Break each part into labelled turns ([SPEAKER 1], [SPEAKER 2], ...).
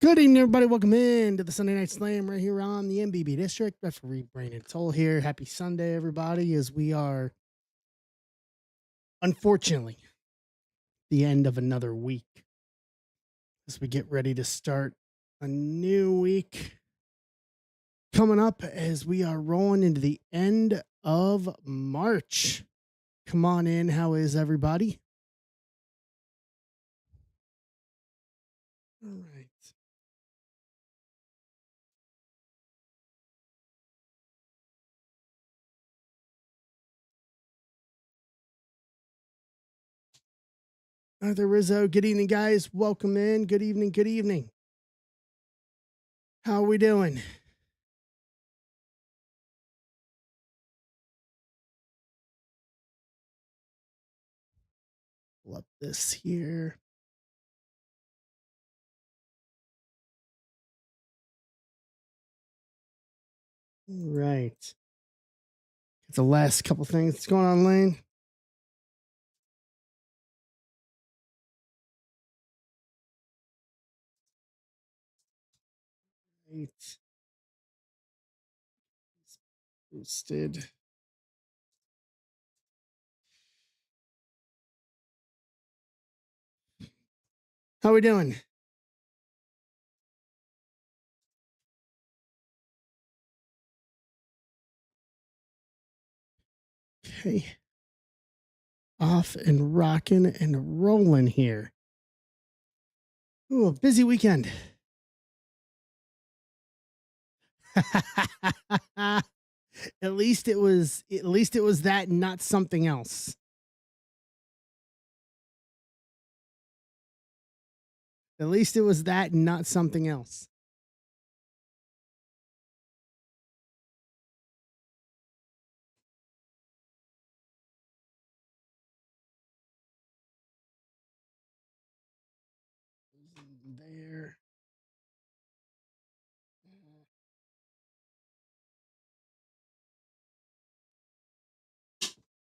[SPEAKER 1] Good evening, everybody. Welcome in to the Sunday Night Slam right here on the MBB District. Referee Brandon Toll here. Happy Sunday, everybody, as we are, unfortunately, the end of another week as we get ready to start a new week coming up as we are rolling into the end of March. Come on in. How is everybody? All right. Arthur Rizzo, good evening, guys. Welcome in. Good evening. Good evening. How are we doing? Pull up this here. All right. The last couple things that's going on, Lane. Right. Boosted. How we doing? Okay. Off and rocking and rolling here. Ooh, a busy weekend. At least it was that and not something else. At least it was that and not something else. There.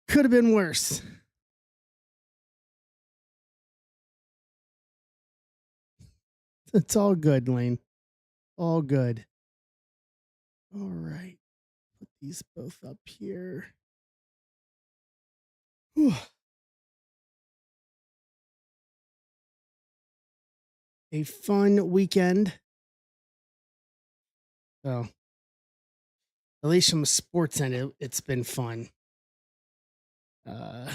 [SPEAKER 1] Could have been worse. It's all good, Lane. All good. All right. Put these both up here. Whew. A fun weekend. So, at least from a sports end, it's been fun. Uh,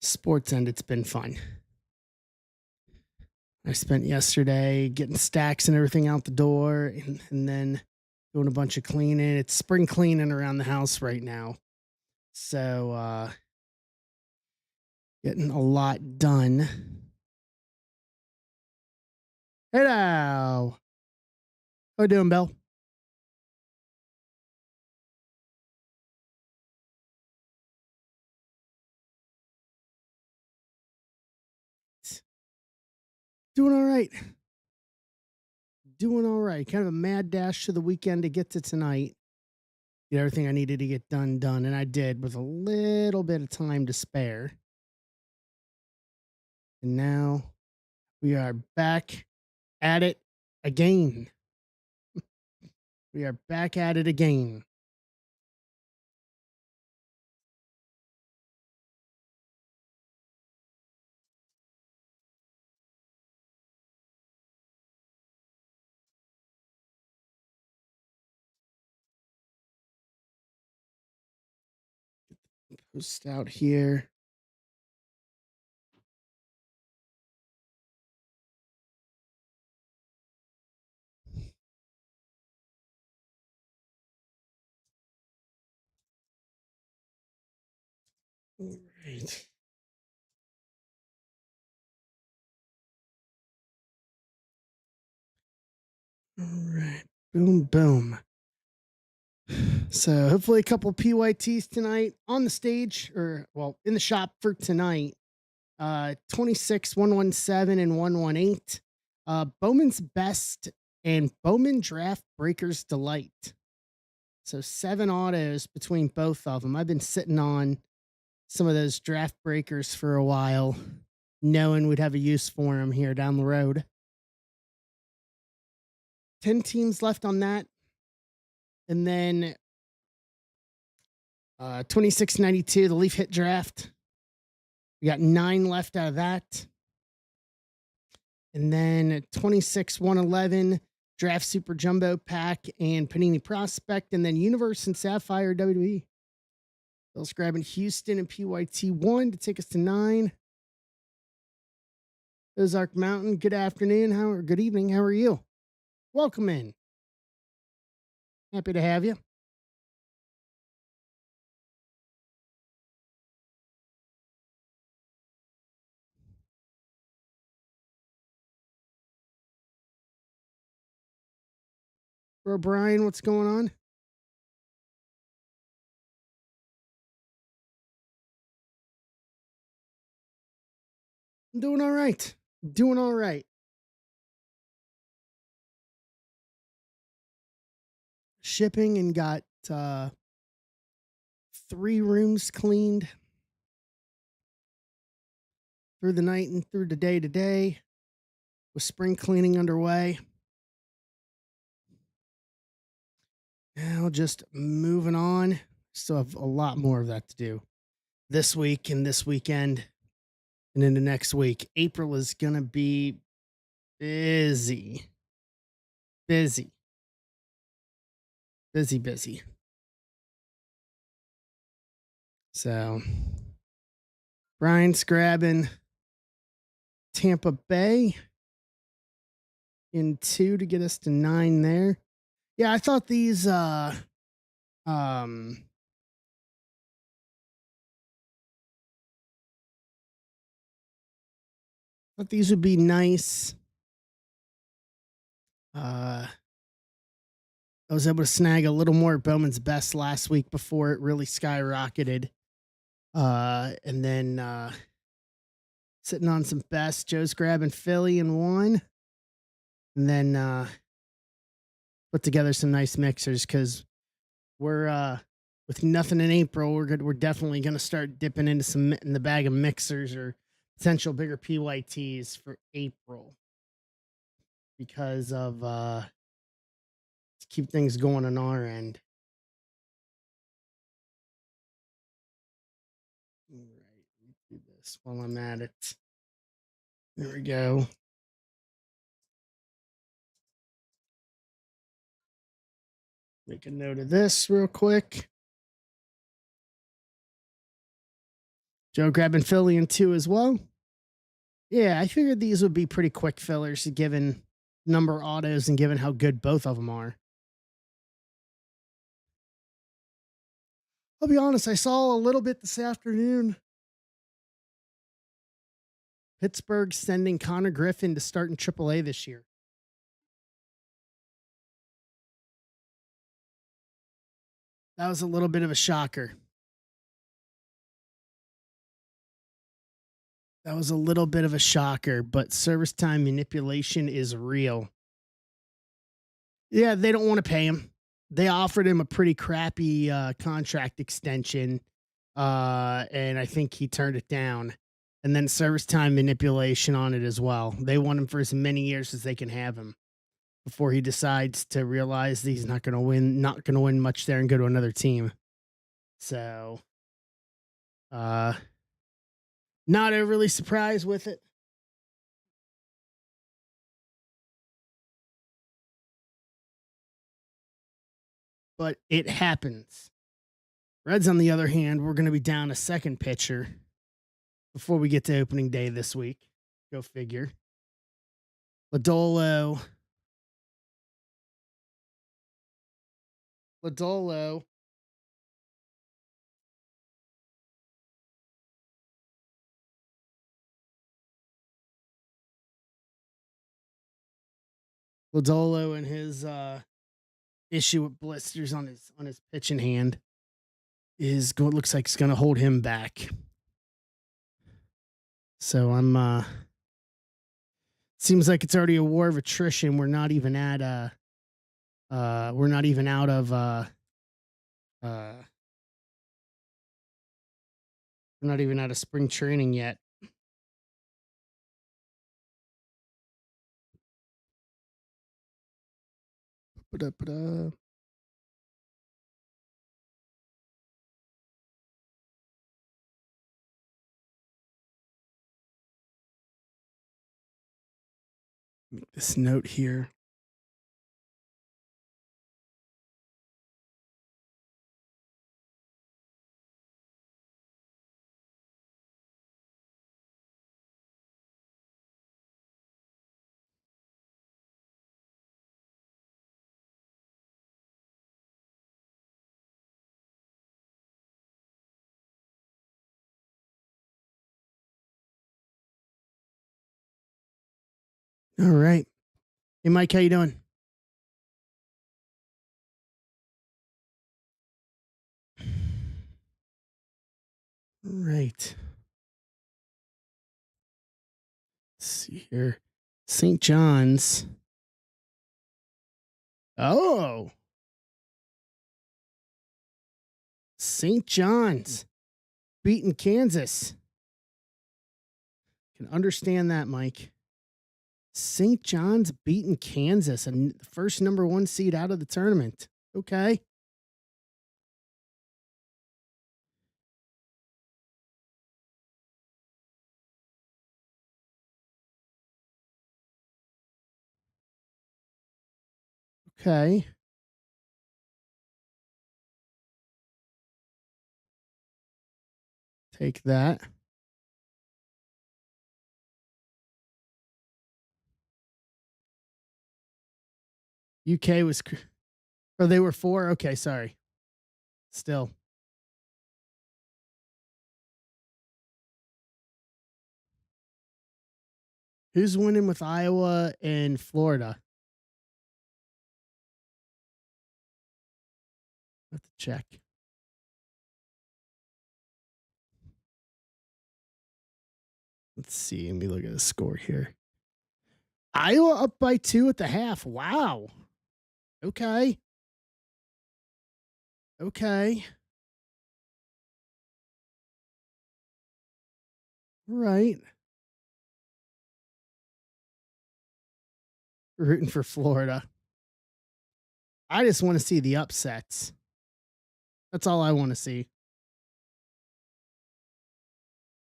[SPEAKER 1] Sports end, it's been fun. I spent yesterday getting stacks and everything out the door and then doing a bunch of cleaning. It's spring cleaning around the house right now. So getting a lot done. Hello. How you doing, Bill? Doing all right. Doing all right. Kind of a mad dash to the weekend to get to tonight. Get everything I needed to get done, and I did with a little bit of time to spare. And now we are back at it again. We are back at it again. Post out here. All right. All right. Boom, boom. So hopefully a couple PYTs tonight on the stage or in the shop for tonight. 26, 117, and 118. Bowman's Best and Bowman Draft Breakers Delight. So 7 autos between both of them. I've been sitting on some of those draft breakers for a while, knowing we'd have a use for them here down the road. 10 teams left on that. And then 2692, the Leaf Hit Draft. We got 9 left out of that. And then 26 111, Draft Super Jumbo Pack and Panini Prospect. And then Universe and Sapphire WWE. Bill's grabbing Houston and PYT1 to take us to 9. Ozark Mountain, good afternoon. Good evening. How are you? Welcome in. Happy to have you. Bro Brian, what's going on? I'm doing all right. Doing all right. Shipping and got 3 rooms cleaned through the night and through the day today, with spring cleaning underway. Now just moving on. Still have a lot more of that to do this week and this weekend and into next week. April is going to be busy. Busy. Busy, busy. So Brian's grabbing Tampa Bay in 2 to get us to 9 there. Yeah, I thought these would be nice. I was able to snag a little more Bowman's Best last week before it really skyrocketed. And then sitting on some best. Joe's grabbing Philly in 1. And then put together some nice mixers because we're with nothing in April. We're definitely gonna start dipping into some in the bag of mixers or potential bigger PYTs for April because of to keep things going on our end. All right, let me do this while I'm at it. There we go. Make a note of this real quick. Joe grabbing Philly in 2 as well. Yeah, I figured these would be pretty quick fillers given number autos and given how good both of them are. I'll be honest, I saw a little bit this afternoon. Pittsburgh sending Connor Griffin to start in AAA this year. That was a little bit of a shocker. That was a little bit of a shocker, but service time manipulation is real. Yeah, they don't want to pay him. They offered him a pretty crappy contract extension, and I think he turned it down. And then service time manipulation on it as well. They want him for as many years as they can have him before he decides to realize that he's not going to win much there and go to another team. So, not overly surprised with it. But it happens. Reds, on the other hand, we're going to be down a second pitcher before we get to opening day this week. Go figure. Lodolo. Lodolo and his issue with blisters on his pitching hand looks like it's going to hold him back. So I'm seems like it's already a war of attrition. We're not even at we're not even out of we're not even out of spring training yet. Ba-da-ba-da. Make this note here. All right. Hey, Mike, how you doing? All right. Let's see here. St. John's. Oh, St. John's beating Kansas. Can understand that, Mike. St. John's beating Kansas and first number one seed out of the tournament. Okay. Okay. Take that. UK was, oh, they were four. Okay. Sorry. Still. Who's winning with Iowa and Florida? Let's check. Let's see. Let me look at the score here. Iowa up by 2 at the half. Wow. Okay. Okay. Right. Rooting for Florida. I just want to see the upsets. That's all I want to see.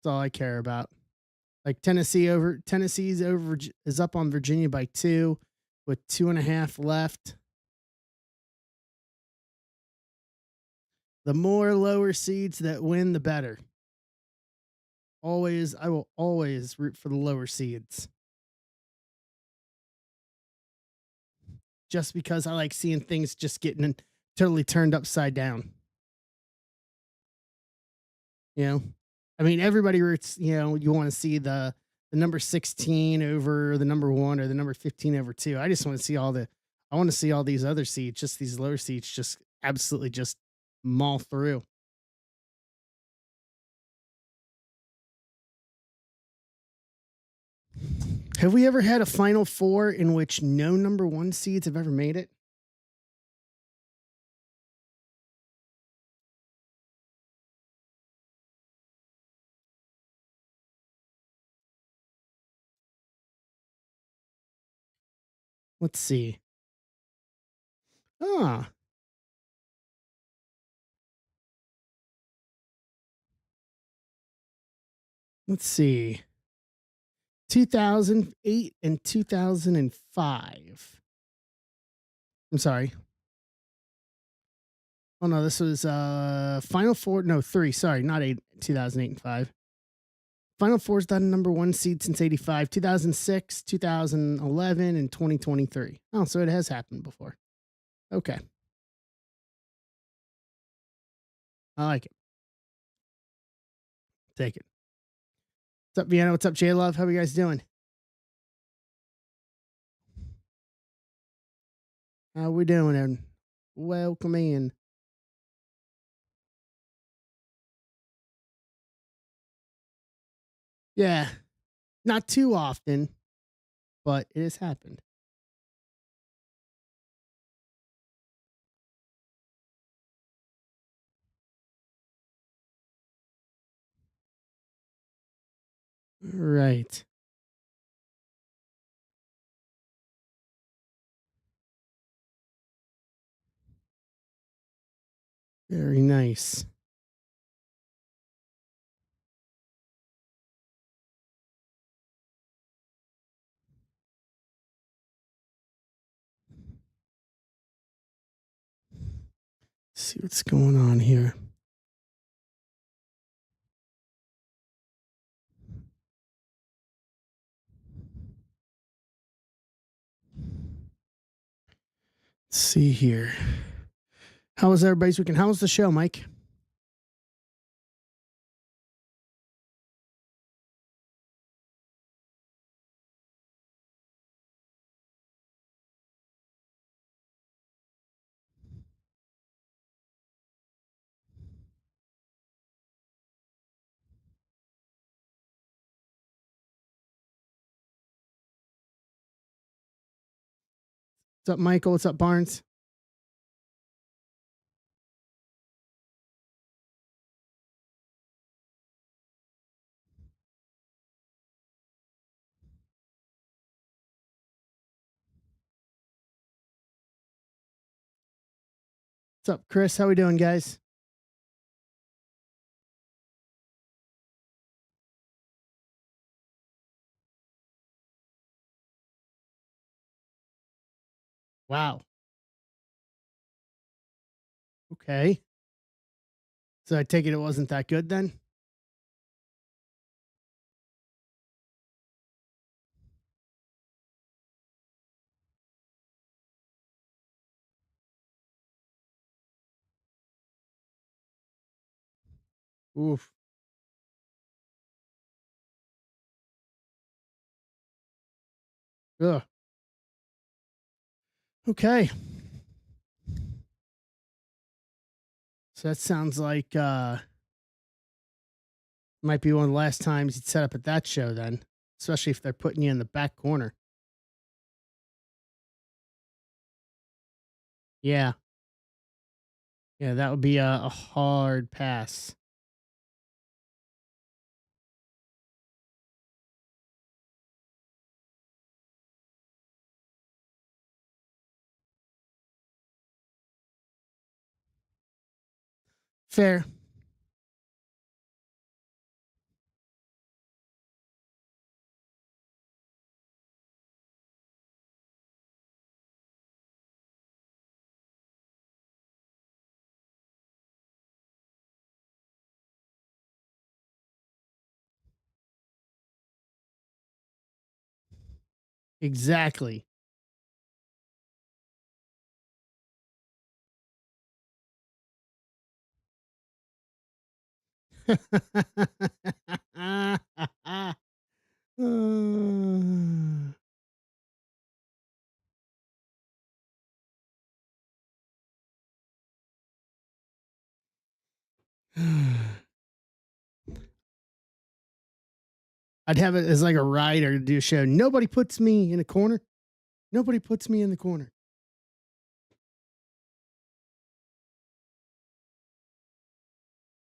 [SPEAKER 1] That's all I care about. Like Tennessee's over is up on Virginia by 2 with 2.5 left. The more lower seeds that win, the better. Always, I will always root for the lower seeds. Just because I like seeing things just getting totally turned upside down. You know, I mean, everybody roots. You know, you want to see the number 16 over the number 1 or the number 15 over 2. I just want to see I want to see all these other seeds, just these lower seeds, just absolutely just maul through. Have we ever had a Final Four in which no number 1 seeds have ever made it? Let's see. Ah, let's see. 2008 and 2005. I'm sorry. Oh no, this was Final Four. No, 3. Sorry, not 8. 2008 and 5. Final Four's done number 1 seed since 85, 2006, 2011, and 2023. Oh, so it has happened before. Okay. I like it. Take it. What's up, Vienna? What's up, J Love? How are you guys doing? How we doing? And welcome in. Yeah, not too often, but it has happened. Right. Very nice. See what's going on here. Let's see here. How was everybody's weekend? How was the show, Mike? What's up, Michael? What's up, Barnes? What's up, Chris? How we doing, guys? Wow. Okay. So I take it wasn't that good then? Oof. Ugh. Okay. So that sounds like might be one of the last times you'd set up at that show then, especially if they're putting you in the back corner. Yeah. Yeah, that would be a hard pass. Fair. Exactly. I'd have it as like a rider to do a show. Nobody puts me in a corner. Nobody puts me in the corner.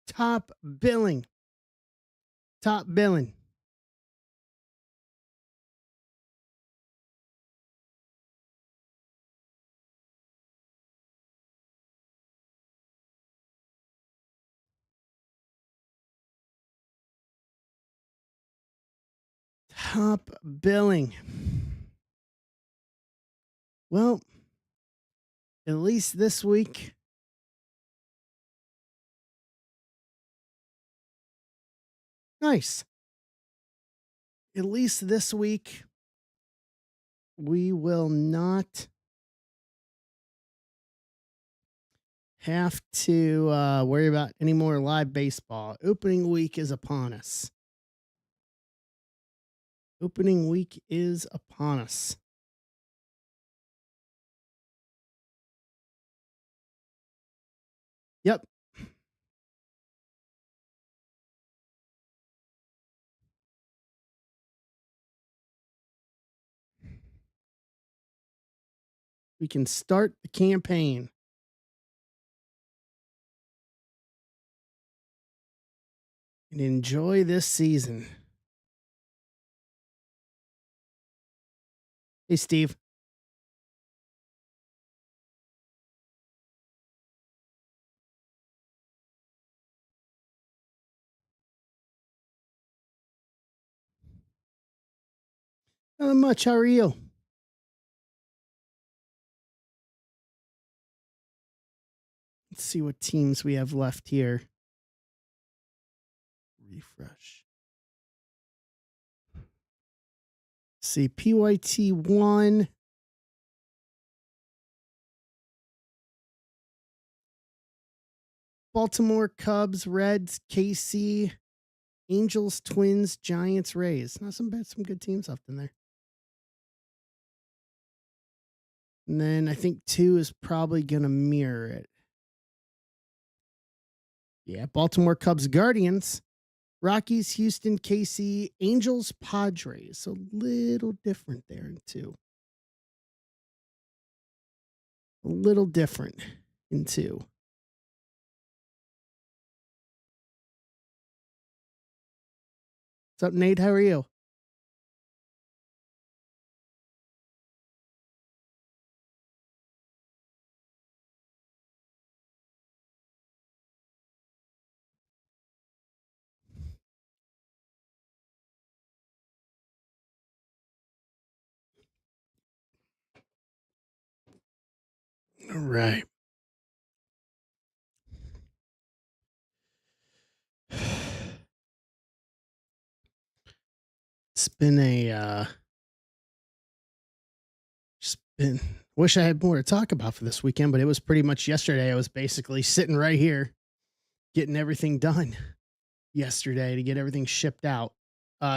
[SPEAKER 1] Top billing. Top billing. Top billing. Well, at least this week. Nice. At least this week, we will not have to worry about any more live baseball. Opening week is upon us. Opening week is upon us. Yep. We can start the campaign. And enjoy this season. Hey, Steve. Not much. How are you? Let's see what teams we have left here. Refresh. See, PYT 1. Baltimore, Cubs, Reds, KC, Angels, Twins, Giants, Rays. Not some good teams left in there. And then I think 2 is probably going to mirror it. Yeah, Baltimore, Cubs, Guardians, Rockies, Houston, KC, Angels, Padres. So a little different there in 2. A little different in 2. What's up, Nate? How are you? All right. It's been just been, wish I had more to talk about for this weekend, but it was pretty much yesterday. I was basically sitting right here getting everything done yesterday to get everything shipped out.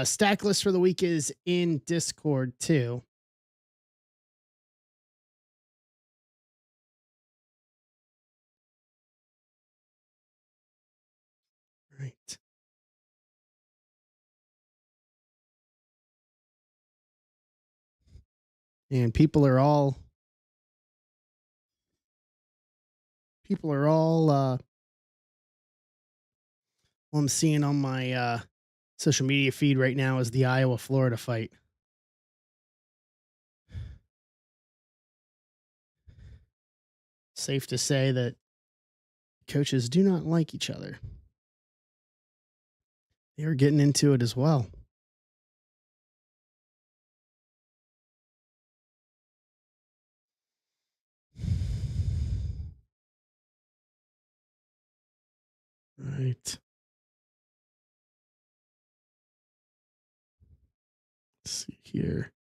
[SPEAKER 1] Stack list for the week is in Discord too. Right. And people are all what I'm seeing on my social media feed right now is the Iowa Florida fight. Safe to say that coaches do not like each other. They are getting into it as well. Right. Let's see here.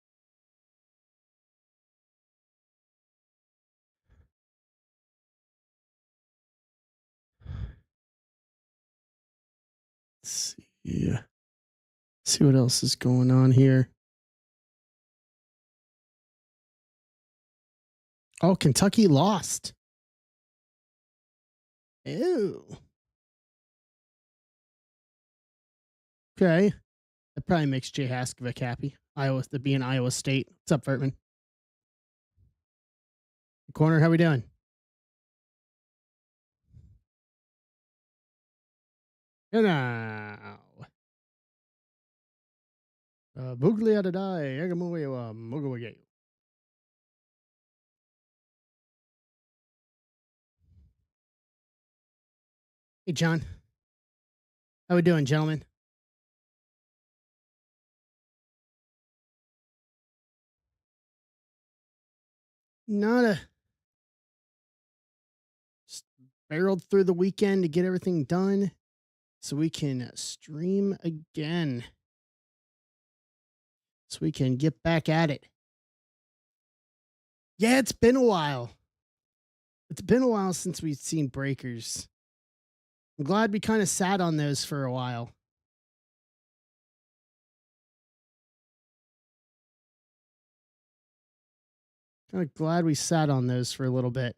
[SPEAKER 1] Let's see. See what else is going on here. Oh, Kentucky lost. Ew. Okay. That probably makes Jay Haskovic happy. Iowa to be in Iowa State. What's up, Vertman? Corner, how we doing? Now. Buglia to die. Yagamuwa Mugawage. Hey, John. How we doing, gentlemen? Not a just barreled through the weekend to get everything done so we can stream again. So we can get back at it. Yeah, it's been a while. It's been a while since we've seen breakers. I'm glad we kind of sat on those for a while. Kind of glad we sat on those for a little bit.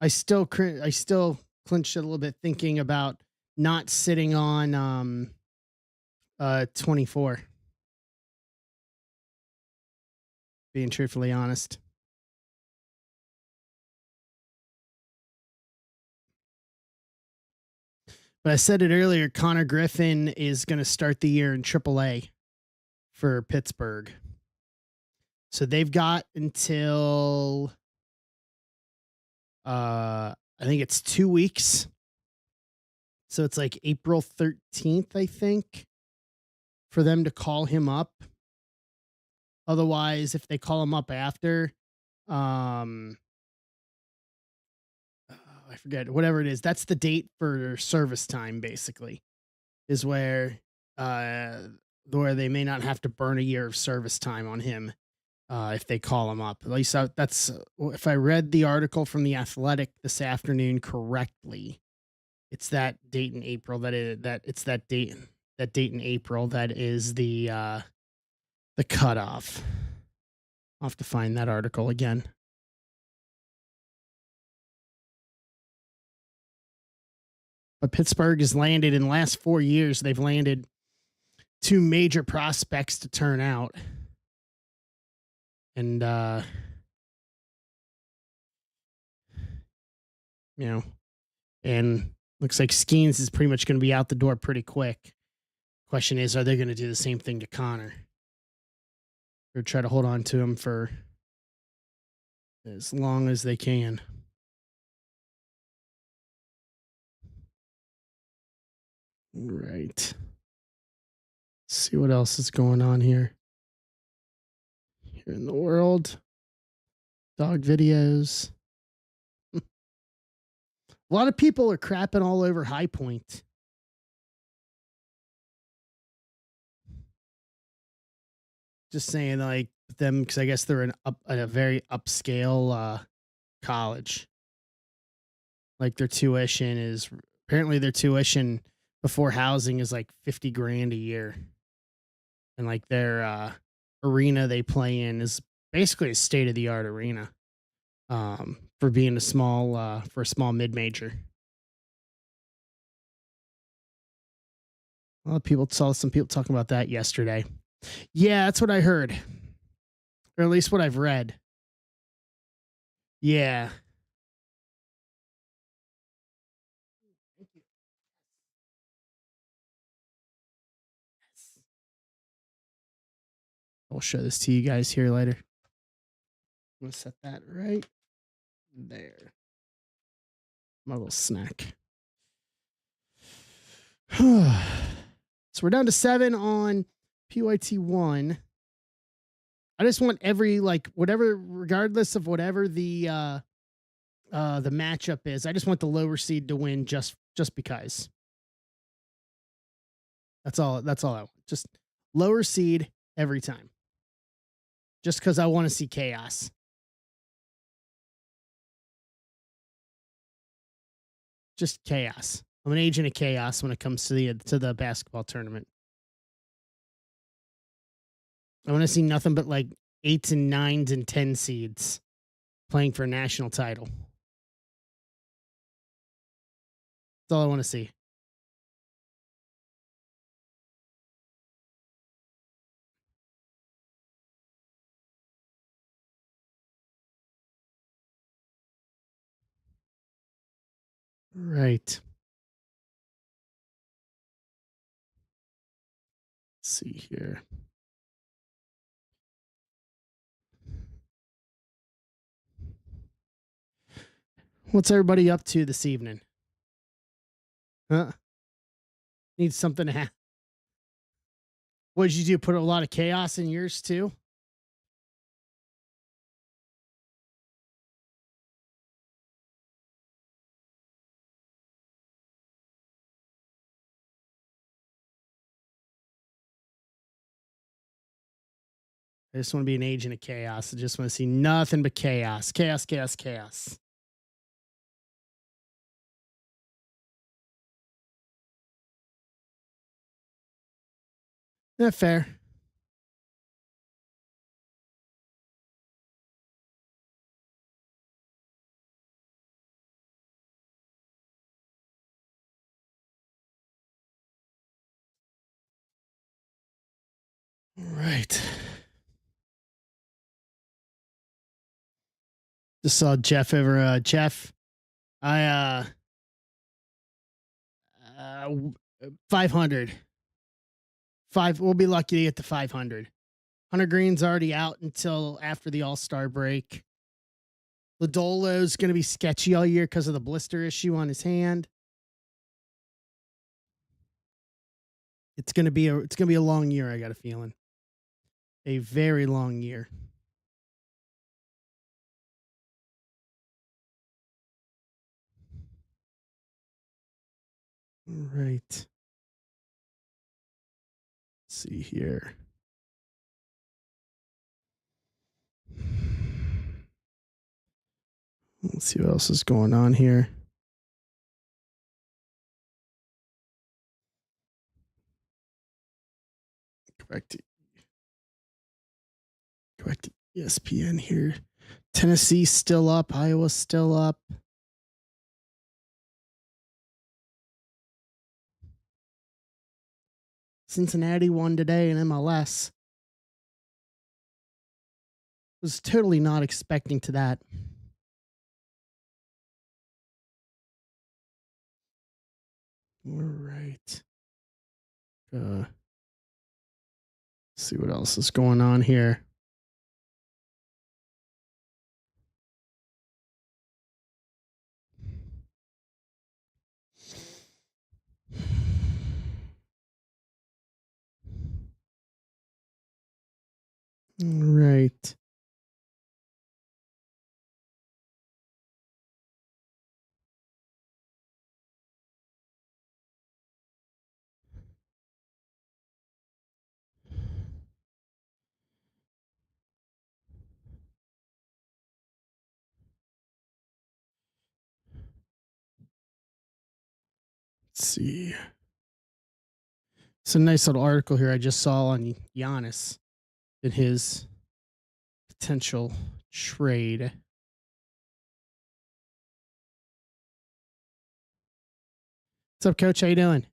[SPEAKER 1] I still clinched a little bit thinking about not sitting on 24. Being truthfully honest. But I said it earlier, Connor Griffin is going to start the year in AAA for Pittsburgh. So they've got until I think it's 2 weeks. So it's like April 13th, I think, for them to call him up. Otherwise, if they call him up after, um, I forget whatever it is. That's the date for service time. Basically, is uh, where they may not have to burn a year of service time on him if they call him up. At least that's if I read the article from the Athletic this afternoon correctly. It's that date in April that it's that date in April that is the cutoff. I'll have to find that article again. But Pittsburgh has landed in the last 4 years. They've landed two major prospects to turn out, and you know, and looks like Skeens is pretty much going to be out the door pretty quick. Question is, are they going to do the same thing to Connor, or try to hold on to him for as long as they can? Right. See what else is going on here in the world. Dog videos. A lot of people are crapping all over High Point. Just saying, like them, because I guess they're a very upscale college. Like their tuition before housing is like 50 grand a year, and like their arena they play in is basically a state of the art arena. For being a small mid major. Well, people saw some people talking about that yesterday. Yeah, that's what I heard, or at least what I've read. Yeah. I'll show this to you guys here later. I'm gonna set that right there. My little snack. So we're down to 7 on PYT1. I just want every whatever, regardless of whatever the matchup is. I just want the lower seed to win just because. That's all I want. Just lower seed every time. Just because I want to see chaos. Just chaos. I'm an agent of chaos when it comes to the basketball tournament. I want to see nothing but like 8s and 9s and 10 seeds playing for a national title. That's all I want to see. Right. Let's see here. What's everybody up to this evening? Huh? Need something to happen. What did you do? Put a lot of chaos in yours too? I just want to be an agent of chaos. I just want to see nothing but chaos. Chaos, chaos, chaos. Not fair. All right. Just saw Jeff over. Jeff, I 500. We'll be lucky to get to 500. Hunter Green's already out until after the All-Star break. Lodolo's going to be sketchy all year because of the blister issue on his hand. It's going to be a long year, I got a feeling. A very long year. All right. Let's see here. Let's see what else is going on here. Correct. Correct. ESPN here. Tennessee still up. Iowa still up. Cincinnati won today in MLS. Was totally not expecting to that. All right. See what else is going on here. All right. Let's see. It's a nice little article here I just saw on Giannis and his potential trade. What's up, Coach? How you doing?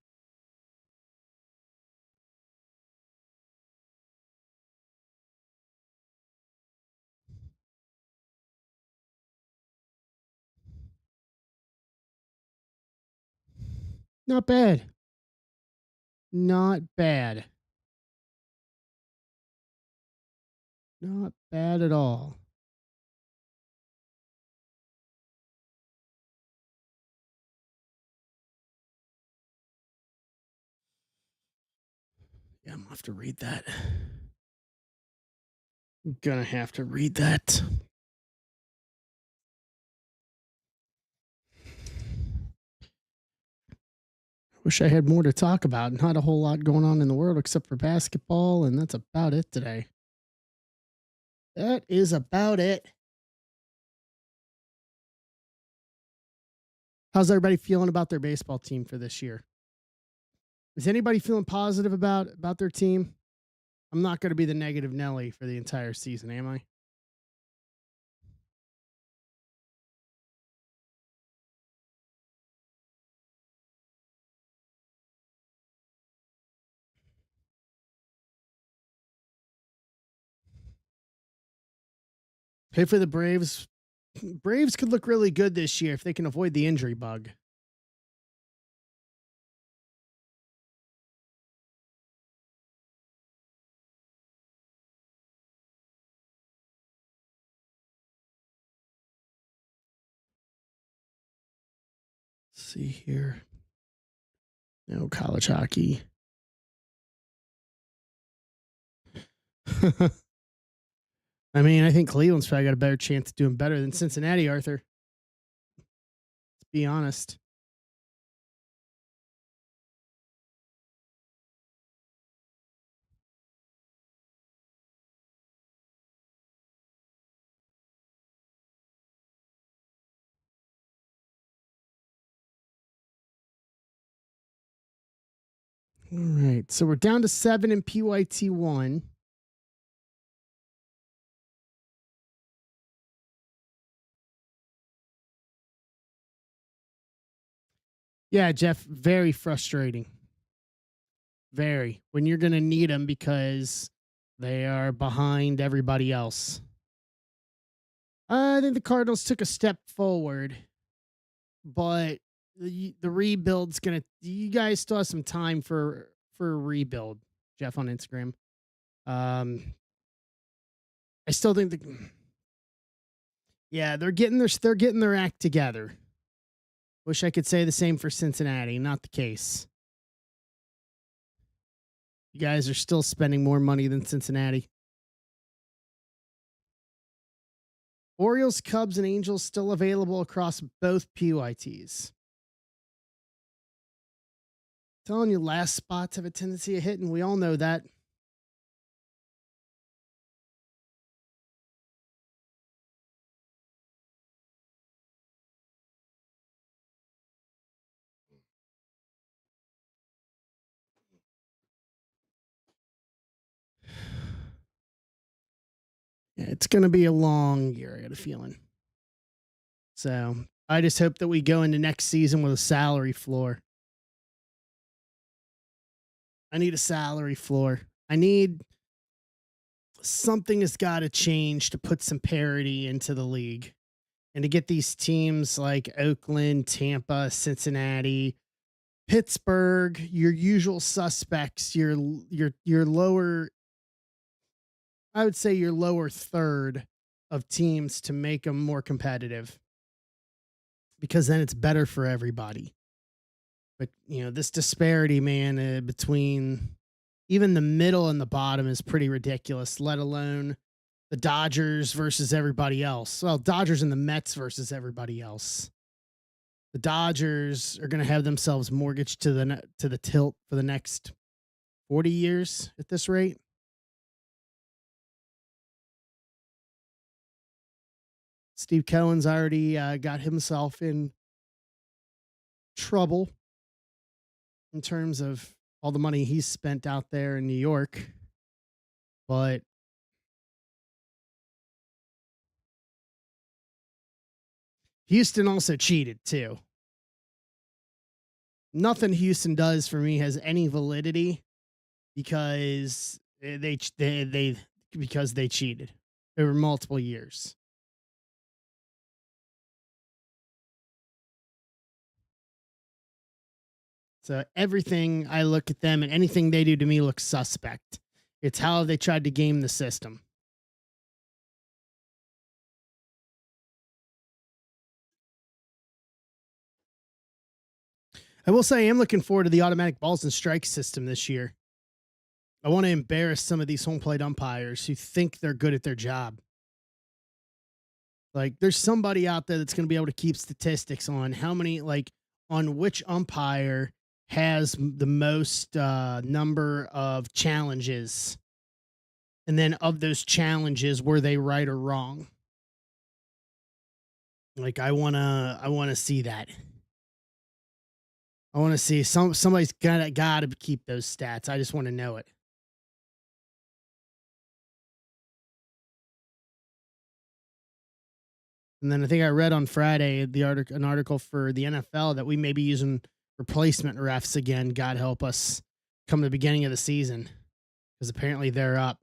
[SPEAKER 1] Not bad. Not bad. Not bad at all. Yeah, I'm gonna have to read that. I'm gonna have to read that. Wish I had more to talk about. Not a whole lot going on in the world except for basketball, and that's about it today. That is about it. How's everybody feeling about their baseball team for this year? Is anybody feeling positive about their team? I'm not going to be the negative Nelly for the entire season, am I? Pay for the Braves. Braves could look really good this year if they can avoid the injury bug. Let's see here. No college hockey. I mean, I think Cleveland's probably got a better chance of doing better than Cincinnati, Arthur. Let's be honest. All right. So we're down to 7 in PYT 1. Yeah, Jeff, very frustrating. Very. When you're going to need them because they are behind everybody else. I think the Cardinals took a step forward, but the rebuild's going to, you guys still have some time for a rebuild, Jeff on Instagram. I still think yeah, they're getting their act together. Wish I could say the same for Cincinnati. Not the case. You guys are still spending more money than Cincinnati. Orioles, Cubs, and Angels still available across both PYTs. Telling you, last spots have a tendency of hitting. We all know that. Yeah, it's going to be a long year, I got a feeling. So I just hope that we go into next season with a salary floor. I need a salary floor. I need something has got to change to put some parity into the league and to get these teams like Oakland, Tampa, Cincinnati, Pittsburgh, your usual suspects, your lower, I would say your lower third of teams to make them more competitive, because then it's better for everybody. But this disparity, man, between even the middle and the bottom is pretty ridiculous, let alone the Dodgers versus everybody else. Well, Dodgers and the Mets versus everybody else. The Dodgers are going to have themselves mortgaged to the tilt for the next 40 years at this rate. Steve Cohen's already got himself in trouble in terms of all the money he's spent out there in New York. But Houston also cheated too. Nothing Houston does for me has any validity because they cheated over multiple years. So everything I look at them and anything they do to me looks suspect. It's how they tried to game the system. I will say I am looking forward to the automatic balls and strikes system this year. I want to embarrass some of these home plate umpires who think they're good at their job. Like, there's somebody out there that's going to be able to keep statistics on how many, on which umpire has the most number of challenges. And then of those challenges, were they right or wrong? Like, I want to see that. I want to see somebody's got to keep those stats. I just want to know it. And then I think I read on Friday an article for the NFL that we may be using replacement refs again. God help us, come the beginning of the season, because apparently they're up.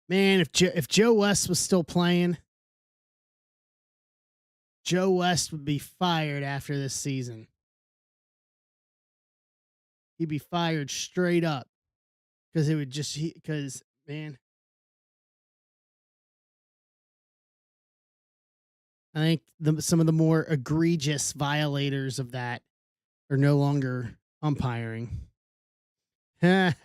[SPEAKER 1] Man, if Joe West was still playing, Joe West would be fired after this season. He'd be fired straight up, because it would just man. I think some of the more egregious violators of that are no longer umpiring. I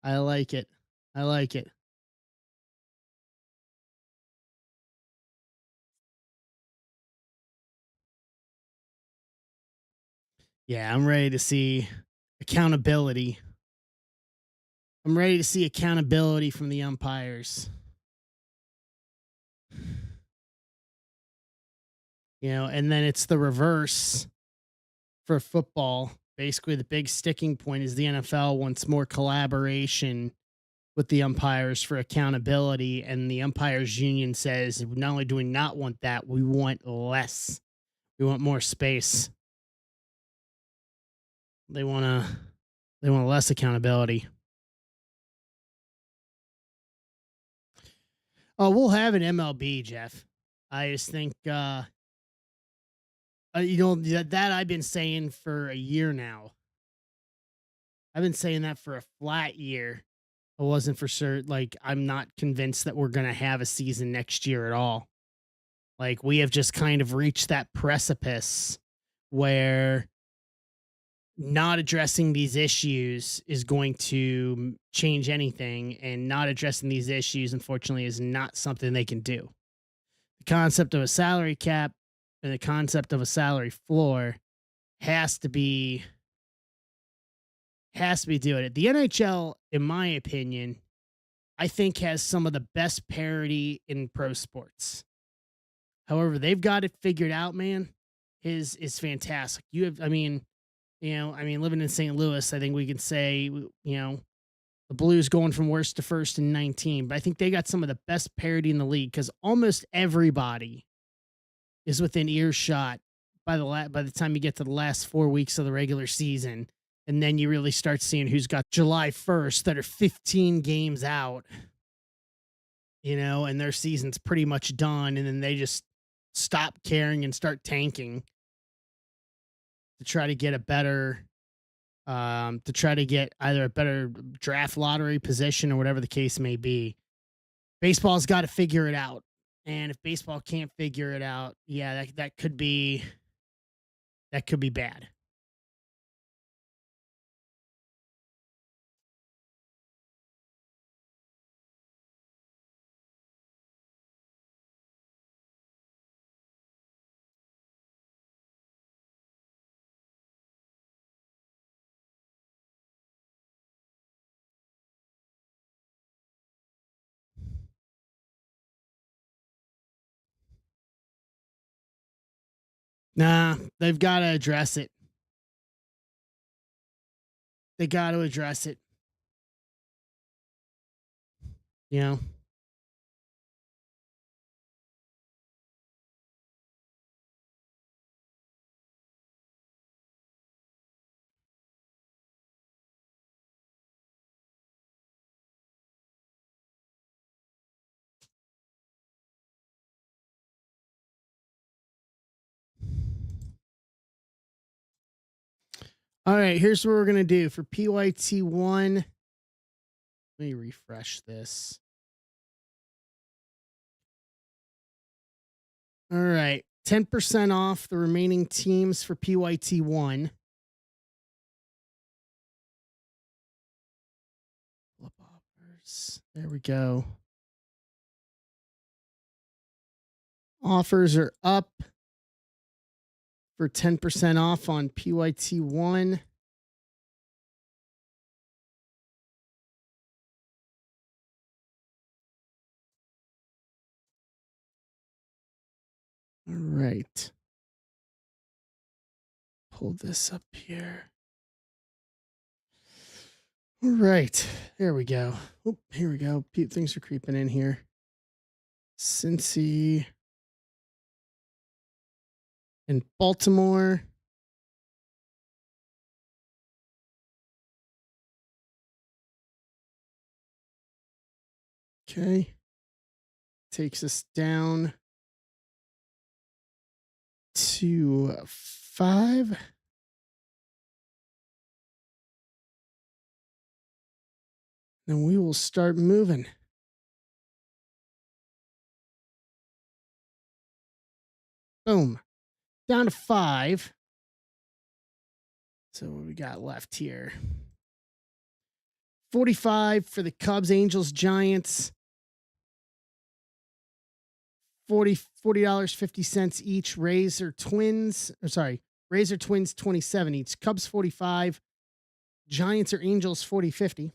[SPEAKER 1] like it. I like it. Yeah, I'm ready to see accountability. I'm ready to see accountability from the umpires. And then it's the reverse for football. Basically, the big sticking point is the NFL wants more collaboration with the umpires for accountability. And the umpires union says, not only do we not want that, we want less. We want more space. They want less accountability. Oh, we'll have an MLB, Jeff. I just think, that I've been saying for a year now. I've been saying that for a flat year. I wasn't for sure. Like, I'm not convinced that we're going to have a season next year at all. Like, we have just kind of reached that precipice where not addressing these issues is going to change anything, and not addressing these issues, unfortunately, is not something they can do. The concept of a salary cap and the concept of a salary floor has to be doing it. The NHL, in my opinion, I think has some of the best parity in pro sports. However, they've got it figured out, man. His is fantastic. You have, I mean, living in St. Louis, I think we can say, the Blues going from worst to first in 19, but I think they got some of the best parity in the league because almost everybody is within earshot by the time you get to the last 4 weeks of the regular season, and then you really start seeing who's got July 1st that are 15 games out, and their season's pretty much done, and then they just stop caring and start tanking to try to get a better to try to get either a better draft lottery position or whatever the case may be. Baseball's got to figure it out. And if baseball can't figure it out, yeah, that could be bad. Nah, they've got to address it. They got to address it. You know. All right, here's what we're going to do for PYT1. Let me refresh this. All right, 10% off the remaining teams for PYT1. Flip offers. There we go. Offers are up for 10% off on PYT1. All right. Pull this up here. All right. There we go. Oh, here we go. Things are creeping in here. Cincy and Baltimore. Okay. Takes us down to 5. Then we will start moving. Boom. Down to 5. So what we got left here? 45 for the Cubs, Angels, Giants. $40.50 each. Rays or Twins. Rays or Twins 27 each. Cubs 45. Giants or Angels 40.50.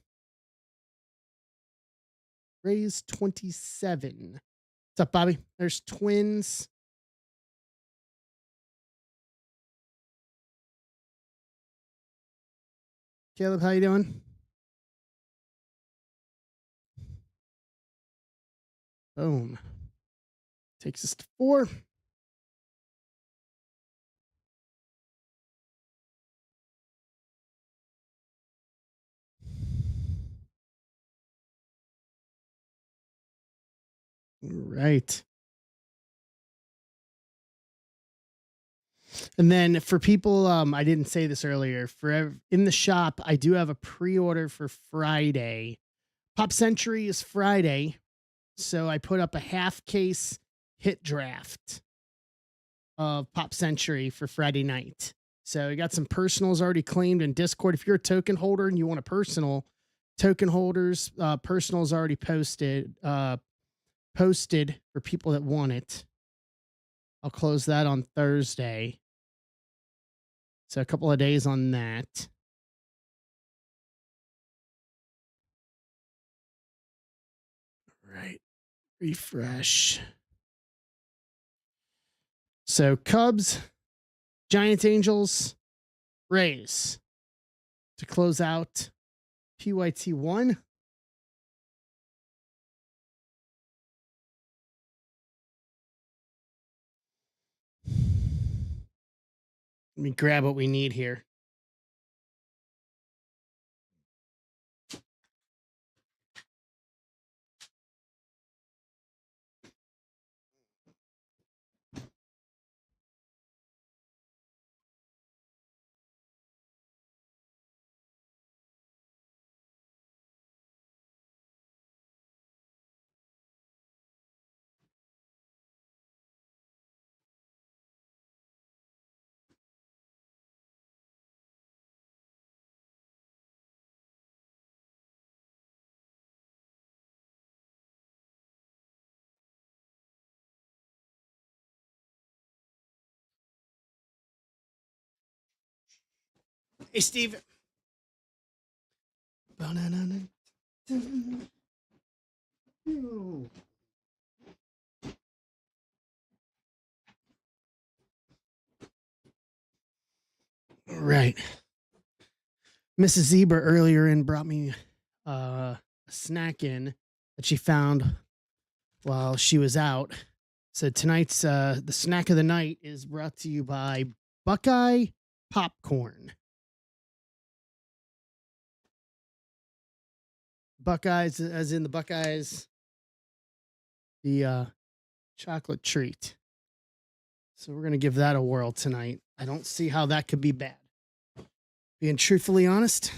[SPEAKER 1] Rays 27. What's up, Bobby? There's Twins. Caleb, how you doing? Boom. Takes us to 4. All right. And then for people, I didn't say this earlier. For in the shop, I do have a pre-order for Friday. Pop Century is Friday, so I put up a half case hit draft of Pop Century for Friday night. So you got some personals already claimed in Discord. If you're a token holder and you want a personal, token holders, personals already posted for people that want it. I'll close that on Thursday. So a couple of days on that. Right. Refresh. So Cubs, Giants, Angels, Rays to close out PYT1. Let me grab what we need here. Hey, Steve. All right. Mrs. Zebra earlier in brought me a snack in that she found while she was out. So tonight's the snack of the night is brought to you by Buckeye Popcorn. Buckeyes, as in the Buckeyes, the chocolate treat. So we're gonna give that a whirl tonight. I don't see how that could be bad. Being truthfully honest.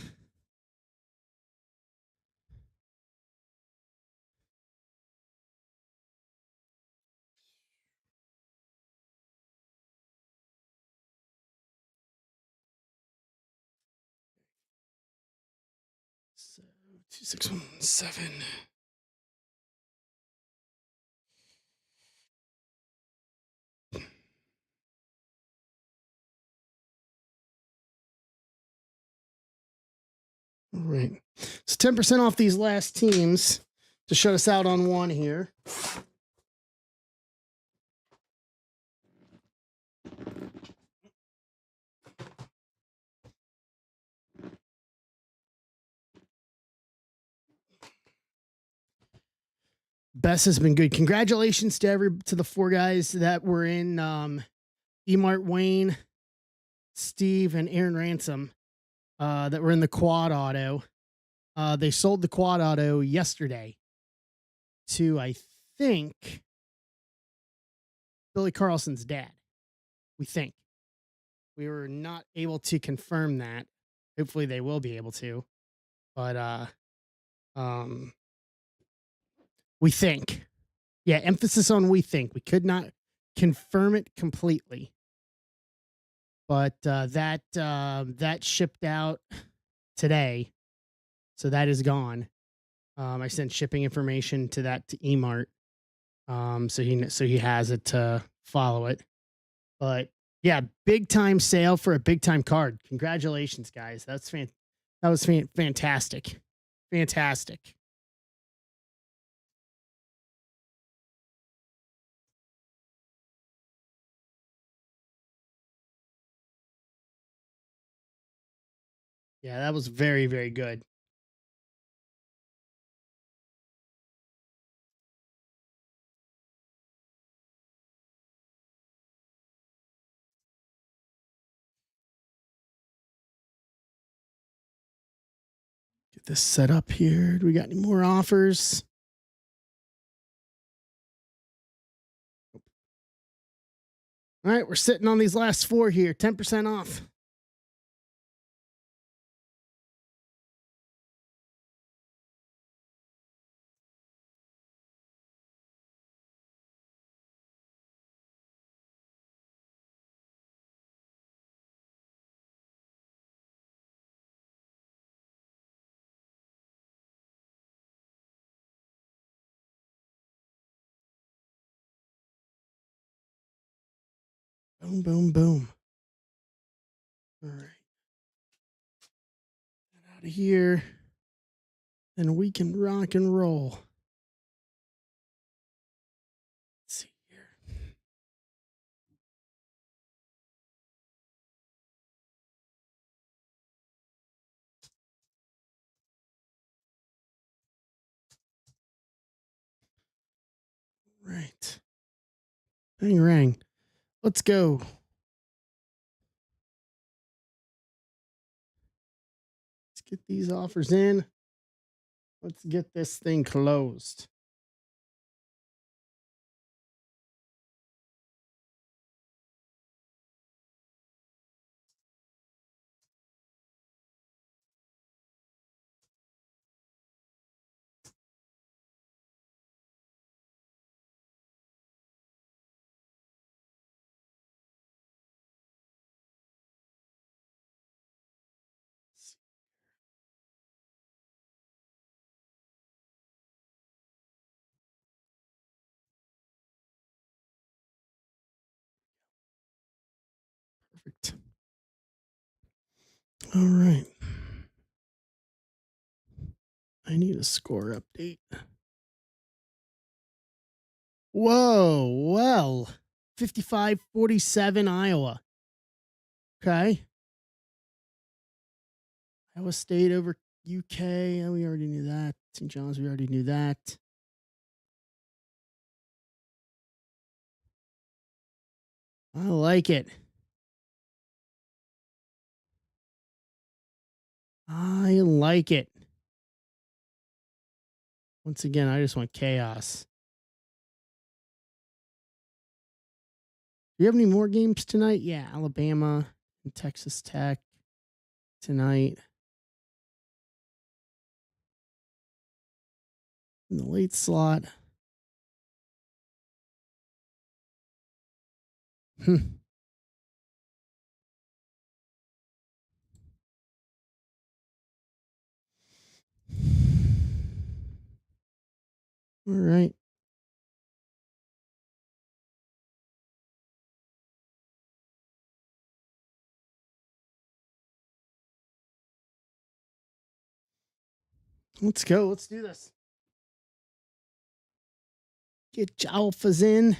[SPEAKER 1] So 2617. All right. So 10% off these last teams to shut us out on one here. Bess has been good. Congratulations to the four guys that were in Emart Wayne, Steve, and Aaron Ransom that were in the quad auto. They sold the quad auto yesterday to, I think, Billy Carlson's dad. We think. We were not able to confirm that. Hopefully they will be able to. But we think. Yeah, emphasis on we think. We could not confirm it completely. But that shipped out today. So that is gone. I sent shipping information to that to Emart. So he has it to follow it. But yeah, big time sale for a big time card. Congratulations, guys. That was fantastic. Fantastic. Yeah, that was very, very good. Get this set up here. Do we got any more offers? All right, we're sitting on these last four here, 10% off. Boom, boom, boom. All right. Get out of here. And we can rock and roll. Let's see here. Right. Bang rang. Let's go. Let's get these offers in. Let's get this thing closed. Perfect. All right. I need a score update. Whoa. Well, 55-47 Iowa. Okay. Iowa State over UK. Oh, we already knew that. St. John's, we already knew that. I like it. I like it. Once again, I just want chaos. Do you have any more games tonight? Yeah, Alabama and Texas Tech tonight. In the late slot. Hmm. All right. Let's go. Let's do this. Get your alphas in.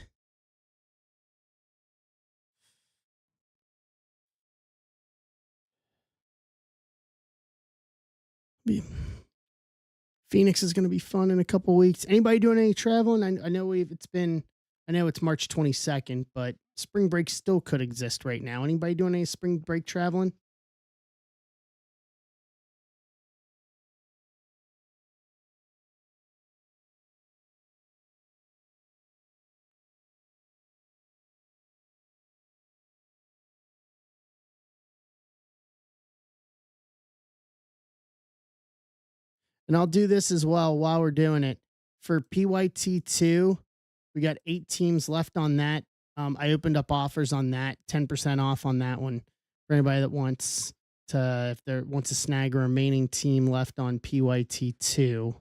[SPEAKER 1] Phoenix is going to be fun in a couple weeks. Anybody doing any traveling? I know I know it's March 22nd, but spring break still could exist right now. Anybody doing any spring break traveling? And I'll do this as well while we're doing it. For PYT2, we got 8 teams left on that. I opened up offers on that, 10% off on that one for anybody that wants if there wants to snag a remaining team left on PYT2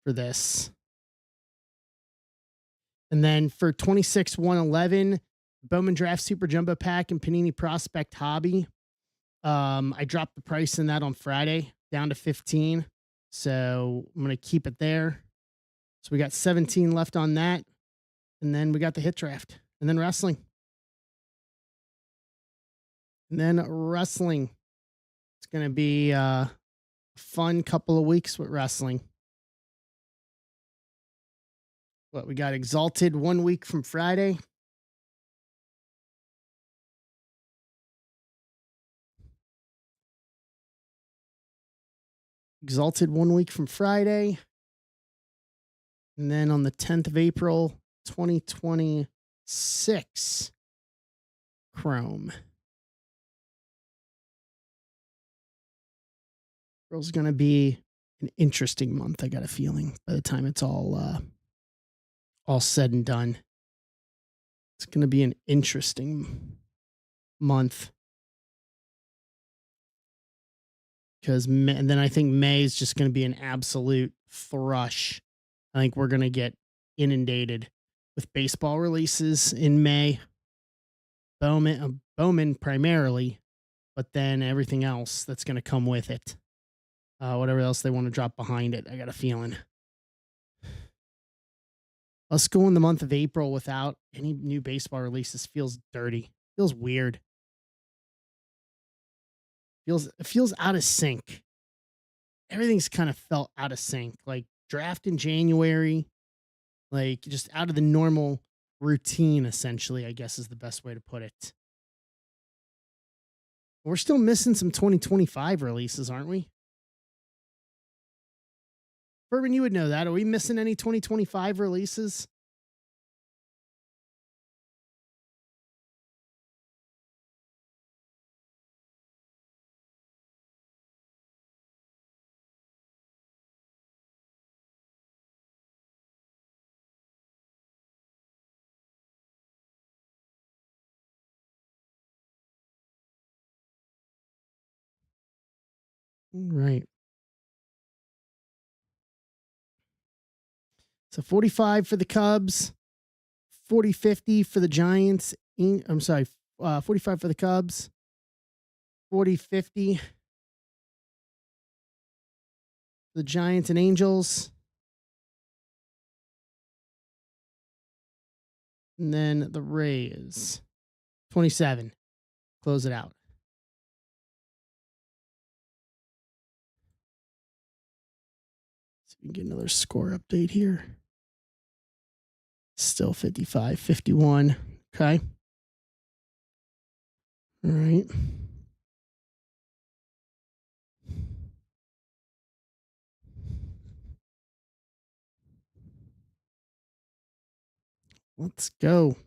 [SPEAKER 1] for this. And then for 26-111, Bowman Draft Super Jumbo Pack and Panini Prospect Hobby. I dropped the price in that on Friday down to 15. So I'm going to keep it there. So we got 17 left on that. And then we got the hit draft. And then wrestling. And then wrestling. It's going to be a fun couple of weeks with wrestling. What we got Exalted 1 week from Friday. Exalted 1 week from Friday. And then on the 10th of April, 2026, Chrome. April's going to be an interesting month. I got a feeling by the time it's all said and done. It's going to be an interesting month. And then I think May is just going to be an absolute thrush. I think we're going to get inundated with baseball releases in May. Bowman primarily, but then everything else that's going to come with it. Whatever else they want to drop behind it, I got a feeling. Us going the month of April without any new baseball releases feels dirty. Feels weird. It feels out of sync. Everything's kind of felt out of sync. Like draft in January, like just out of the normal routine, essentially, I guess is the best way to put it. We're still missing some 2025 releases, aren't we? Bourbon, you would know that. Are we missing any 2025 releases? Right. So 45 for the Cubs, 40-50 for the Giants. I'm sorry, 45 for the Cubs, 40-50 for the Giants and Angels. And then the Rays, 27. Close it out. So we can get another score update here. Still 55-51. Okay. All right. Let's go.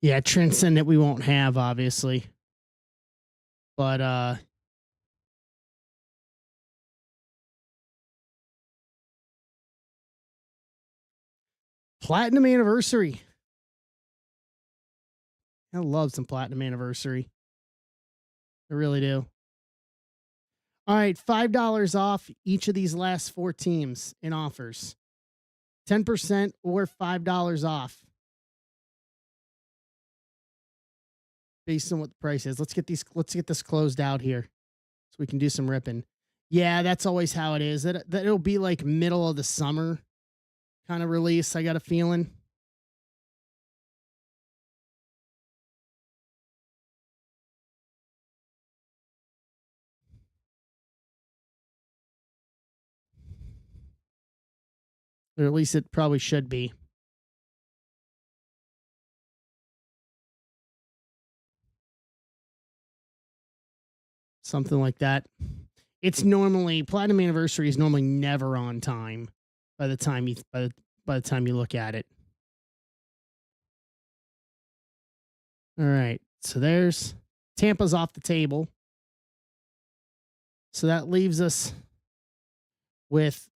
[SPEAKER 1] Yeah, Transcendent we won't have, obviously. But Platinum Anniversary. I love some Platinum Anniversary. I really do. All right, $5 off each of these last four teams in offers. 10% or $5 off. Based on what the price is. Let's get this closed out here so we can do some ripping. Yeah, that's always how it is. That it'll be like middle of the summer kind of release, I got a feeling. Or at least it probably should be. Something like that. It's normally Platinum Anniversary is normally never on time by the time you look at it. All right. So there's Tampa's off the table. So that leaves us with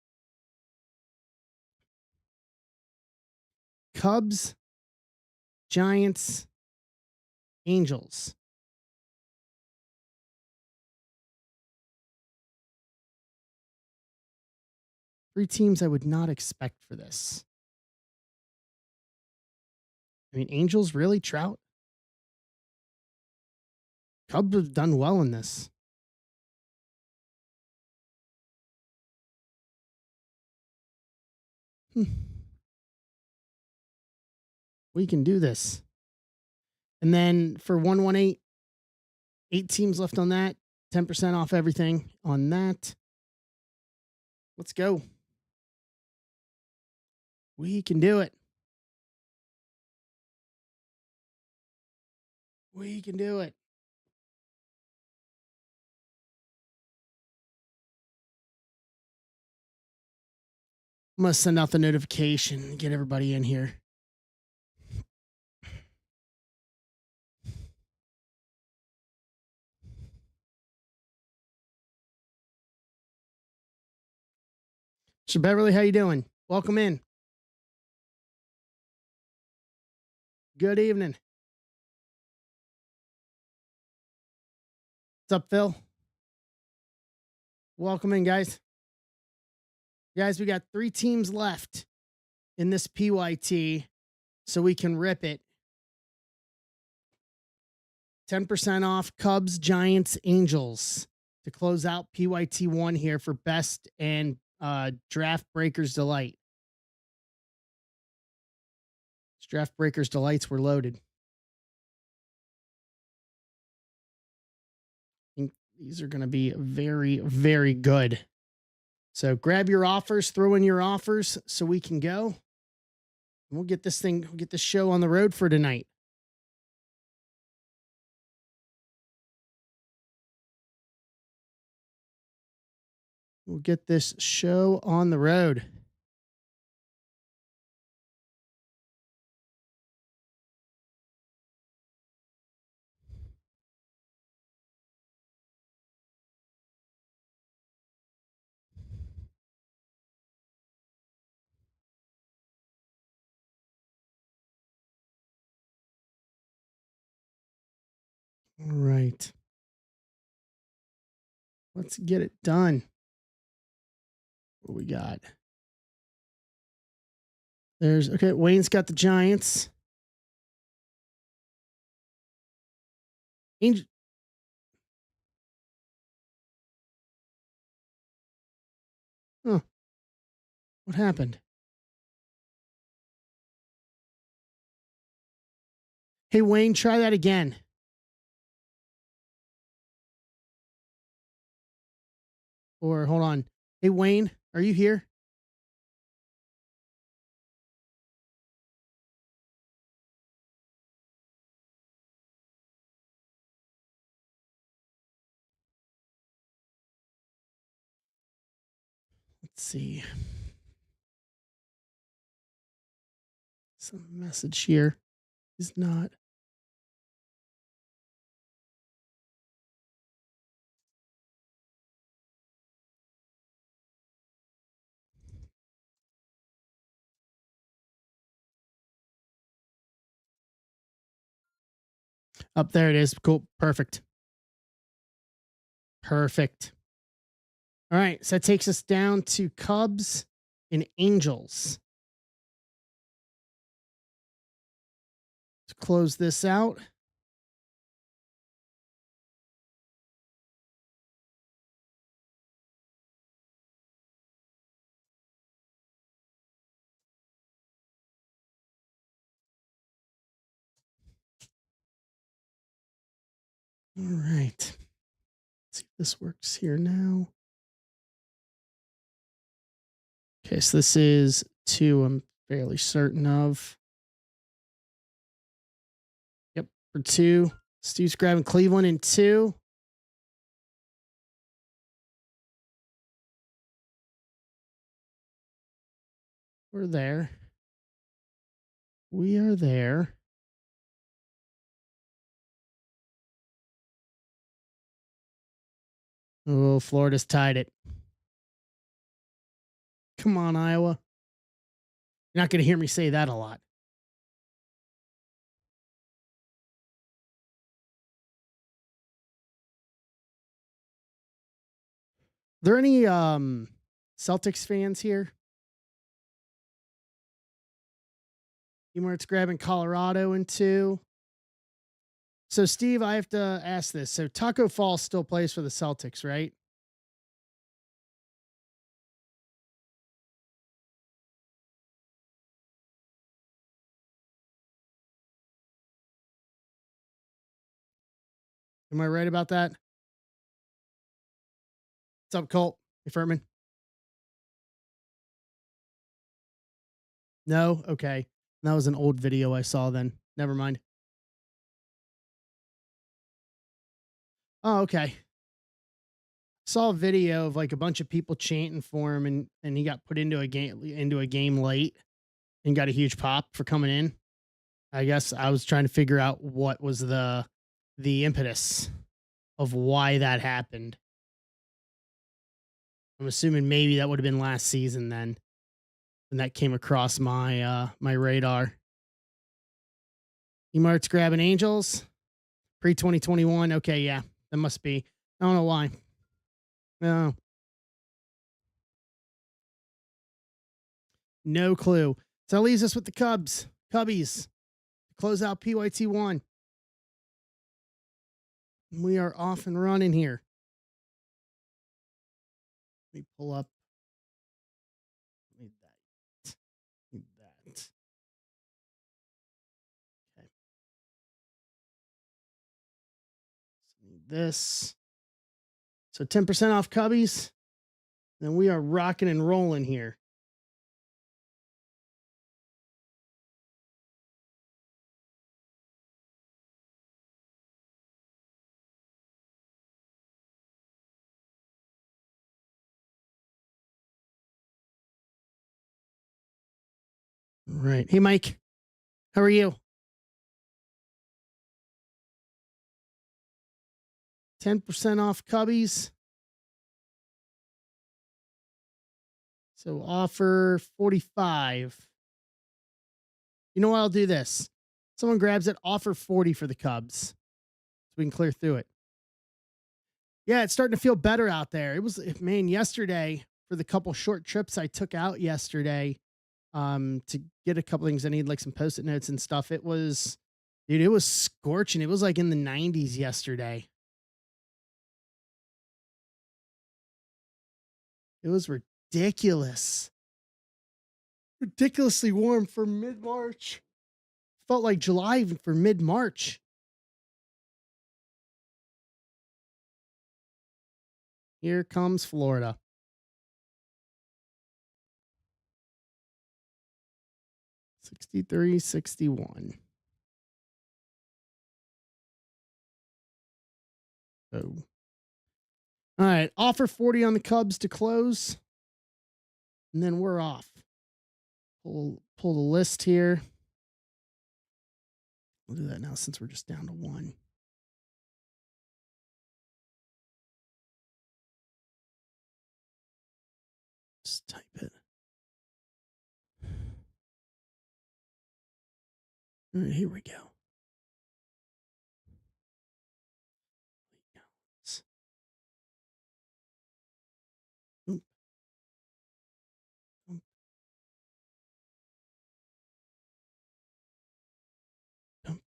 [SPEAKER 1] Cubs, Giants, Angels. Three teams I would not expect for this. I mean, Angels really Trout. Cubs have done well in this. We can do this. And then for 118, 8 teams left on that. 10% off everything on that. Let's go. We can do it. We can do it. I'm going to send out the notification and get everybody in here. So Beverly, how you doing? Welcome in. Good evening. What's up, Phil? Welcome in, guys. Guys, we got 3 teams left in this PYT, so we can rip it. 10% off Cubs, Giants, Angels to close out PYT 1 here for best and Draft Breakers Delight. Draft Breakers Delights were loaded. I think these are going to be very, very good. So grab your offers, throw in your offers so we can go. We'll get this show on the road for tonight. We'll get this show on the road. All right. Let's get it done. What we got? Okay, Wayne's got the Giants. Angel. Huh. What happened? Hey, Wayne, try that again. Or hold on. Hey, Wayne, are you here? Let's see. Some message here is not. Up there it is. Cool. Perfect. Perfect. All right. So that takes us down to Cubs and Angels. Let's close this out. All right. Let's see if this works here now. Okay, so this is 2, I'm fairly certain of. Yep, for 2. Steve's grabbing Cleveland in 2. We're there. We are there. Oh, Florida's tied it. Come on, Iowa. You're not going to hear me say that a lot. Are there any Celtics fans here? It's grabbing Colorado in 2. So, Steve, I have to ask this. So, Taco Fall still plays for the Celtics, right? Am I right about that? What's up, Colt? Hey, Furman. No? Okay. That was an old video I saw then. Never mind. Oh, okay. Saw a video of like a bunch of people chanting for him and he got put into a game late and got a huge pop for coming in. I guess I was trying to figure out what was the impetus of why that happened. I'm assuming maybe that would have been last season then. And that came across my my radar. Emart's grabbing Angels. Pre 2021. Okay, yeah. That must be. I don't know why. No. No clue. So that leaves us with the Cubbies. Close out PYT1. We are off and running here. Let me pull up. Need that. Need that. Okay. So need this. So 10% off Cubbies. Then we are rocking and rolling here. Right. Hey, Mike. How are you? 10% off Cubbies. So offer 45. You know what? I'll do this. Someone grabs it, offer 40 for the Cubs. So we can clear through it. Yeah, it's starting to feel better out there. It was, man, yesterday for the couple short trips I took out yesterday to get a couple things I need, like some post-it notes and stuff. It was, dude, it was scorching. It was like in the 90s yesterday. It was ridiculous. Ridiculously warm for mid-March. Felt like July even for mid-March. Here comes Florida. $63.61. Oh. All right. Offer 40 on the Cubs to close. And then we're off. Pull the list here. We'll do that now since we're just down to one. Just type it. All right, here we go. Oop. Oop. Oop.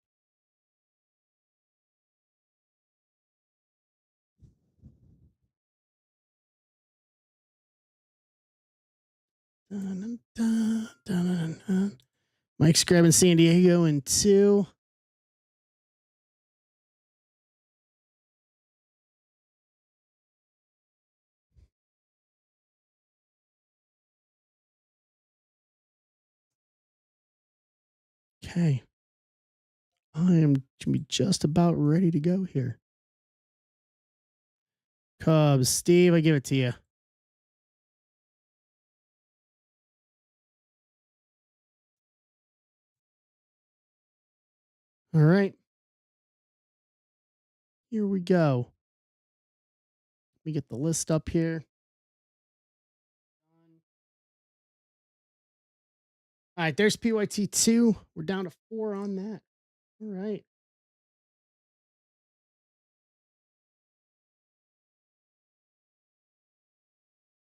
[SPEAKER 1] Dun, dun, dun, dun, dun. Mike's grabbing San Diego in 2. Okay. I am just about ready to go here. Cubs, Steve, I give it to you. All right. Here we go. Let me get the list up here. All right, there's PYT2. We're down to 4 on that. All right.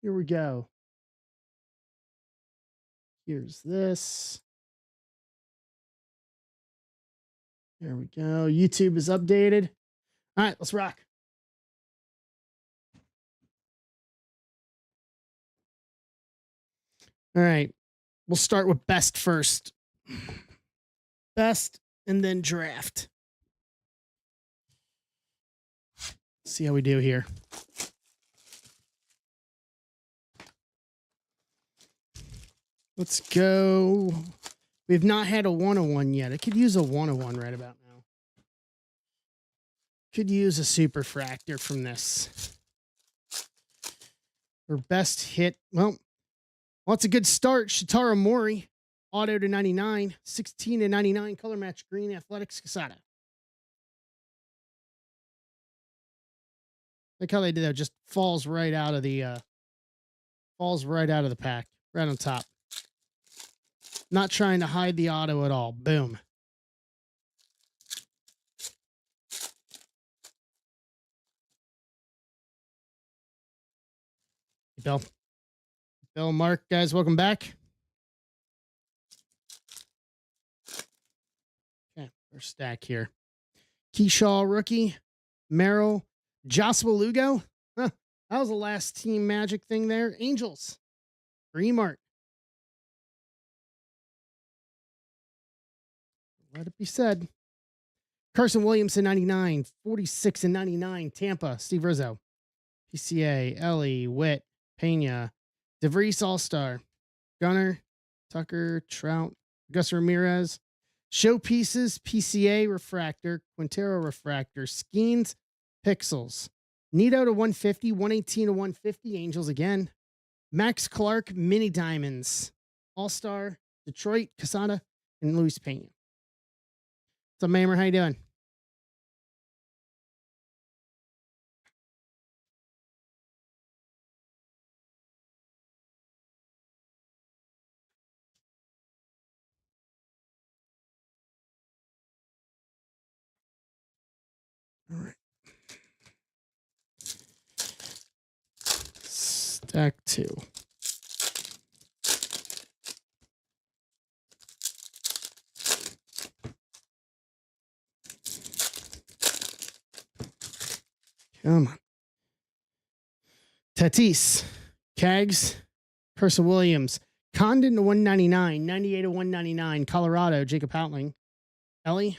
[SPEAKER 1] Here we go. Here's this. There we go. YouTube is updated. All right, let's rock. All right. We'll start with best first. Best and then draft. See how we do here. Let's go. We've not had a 101 yet. I could use a 101 right about now. Could use a superfractor from this. Or best hit. Well, it's a good start. Shitara Mori, auto to 99, 16 to 99, color match green, Athletics Casada. Like how they did that, just falls right out of the pack, right on top. Not trying to hide the auto at all. Boom. Bill, Mark, guys, welcome back. Our stack here. Keyshaw, rookie. Merrill. Joshua Lugo. Huh, that was the last team Magic thing there. Angels. Greenmart. Let it be said. Carson Williamson, 99. 46 and 99. Tampa. Steve Rizzo. PCA. Ellie. Witt. Pena. DeVries All-Star. Gunner. Tucker. Trout. Gus Ramirez. Showpieces. PCA Refractor. Quintero Refractor. Skeens. Pixels. Nito to 150. 118 to 150. Angels again. Max Clark. Mini Diamonds. All-Star. Detroit. Casada. And Luis Pena. What's up, Mamer? How you doing? All right. Stack 2. Come on. Tatis. Cags. Carson Williams. Condon to 199. 98 to 199. Colorado. Jacob Outling. Ellie.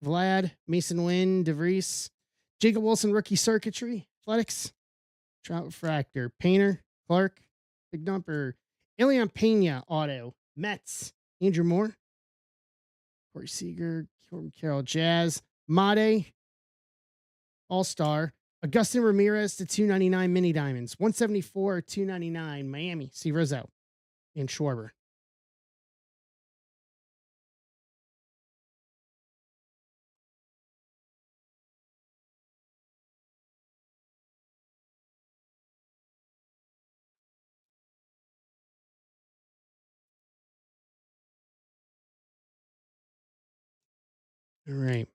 [SPEAKER 1] Vlad. Mason Wynn. DeVries. Jacob Wilson. Rookie Circuitry. Athletics. Trout Refractor. Painter. Clark. Big Dumper. Elian Pena. Auto. Mets. Andrew Moore. Corey Seager. Carroll Jazz. Made. All-Star. Augustin Ramirez to 299 Mini Diamonds. 174 299 Miami. Steve Rizzo. And Schwarber. All right.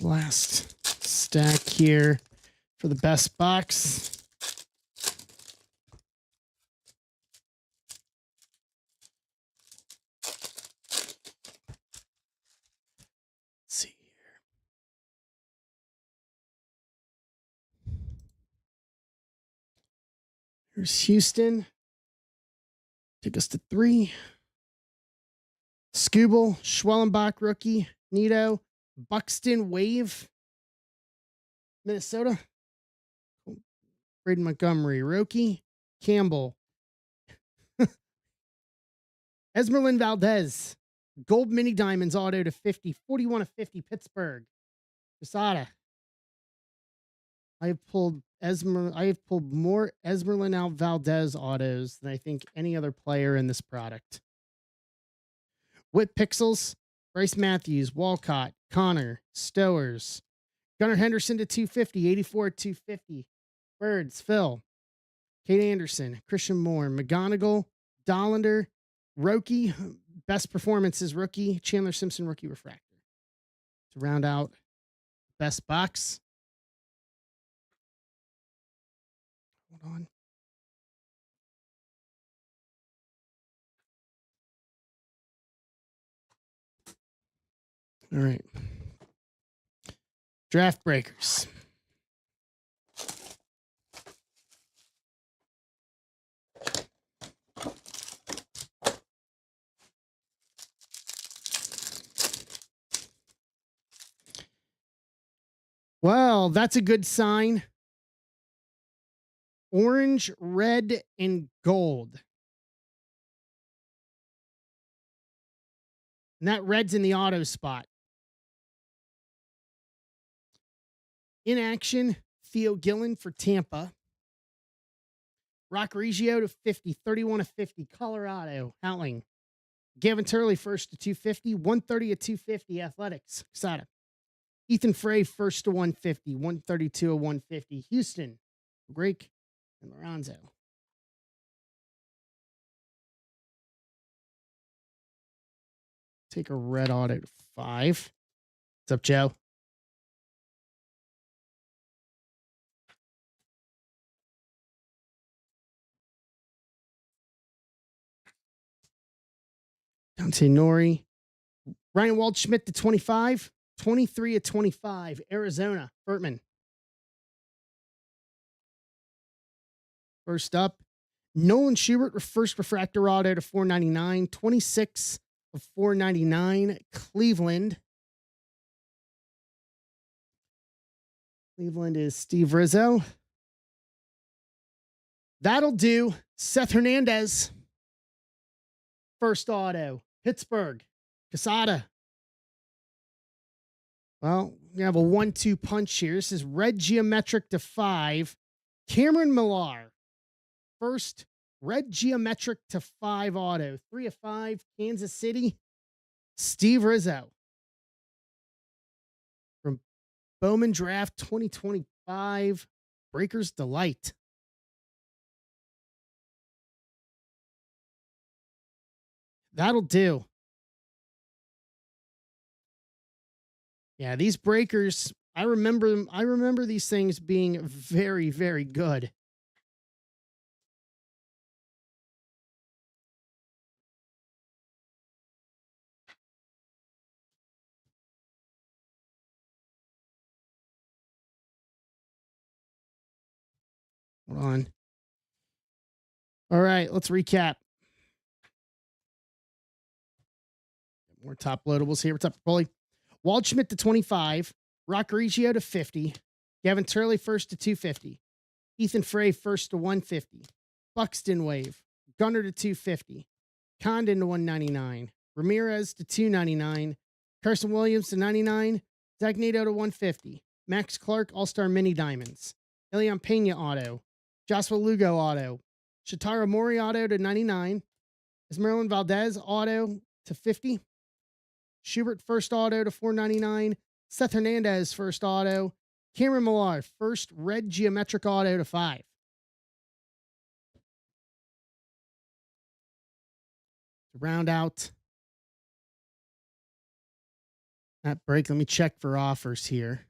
[SPEAKER 1] Last stack here for the best box. Let's see here. Here's Houston. Take us to 3. Skubal, Schwellenbach, rookie. Nito. Buxton, Wave. Minnesota. Braden Montgomery, rookie. Campbell. Esmeralyn Valdez. Gold Mini Diamonds auto to 50. 41 to 50 Pittsburgh. Posada. I have pulled more Esmeralyn Valdez autos than I think any other player in this product. Whit Pixels, Bryce Matthews, Walcott, Connor, Stowers, Gunnar Henderson to 250, 84 250. Birds, Phil, Kate Anderson, Christian Moore, McGonigal, Dollander, Roki, best performances rookie, Chandler Simpson, rookie refractor. To round out best box. Hold on. All right. Draft breakers. Well, that's a good sign. Orange, red, and gold. And that red's in the auto spot. In action, Theo Gillen for Tampa. Rock Reggio to 50, 31 to 50. Colorado, Howling. Gavin Turley first to 250, 130 to 250. Athletics, Quesada. Ethan Frey first to 150, 132 to 150. Houston, Grake, and Lorenzo. Take a red auto to 5. What's up, Joe? Dante Nori. Ryan Waldschmidt to 25. 23 of 25. Arizona. Bertman. First up, Nolan Schubert, first refractor auto to 499. 26 of 499. Cleveland. Cleveland is Steve Rizzo. That'll do. Seth Hernandez. First auto. Pittsburgh. Casada. Well, we have a 1-2 punch here. This is red geometric to 5. Cameron Millar. First red geometric to 5 auto. 3 of 5. Kansas City. Steve Rizzo. From Bowman Draft 2025. Breakers Delight. That'll do. Yeah, these breakers, I remember these things being very, very good. Hold on. All right, let's recap. More top loadables here. What's up, Bully? Waldschmidt to 25. Rock Reggio to 50. Gavin Turley first to 250. Ethan Frey first to 150. Buxton Wave. Gunner to 250. Condon to 199. Ramirez to 299. Carson Williams to 99. Zach Nato to 150. Max Clark All-Star Mini Diamonds. Elian Pena Auto. Joshua Lugo Auto. Shitara Mori Auto to 99. Esmeralda Valdez Auto to 50. Schubert first auto to 499. Seth Hernandez first auto. Cameron Millar first red geometric auto to 5. To round out that break, let me check for offers here.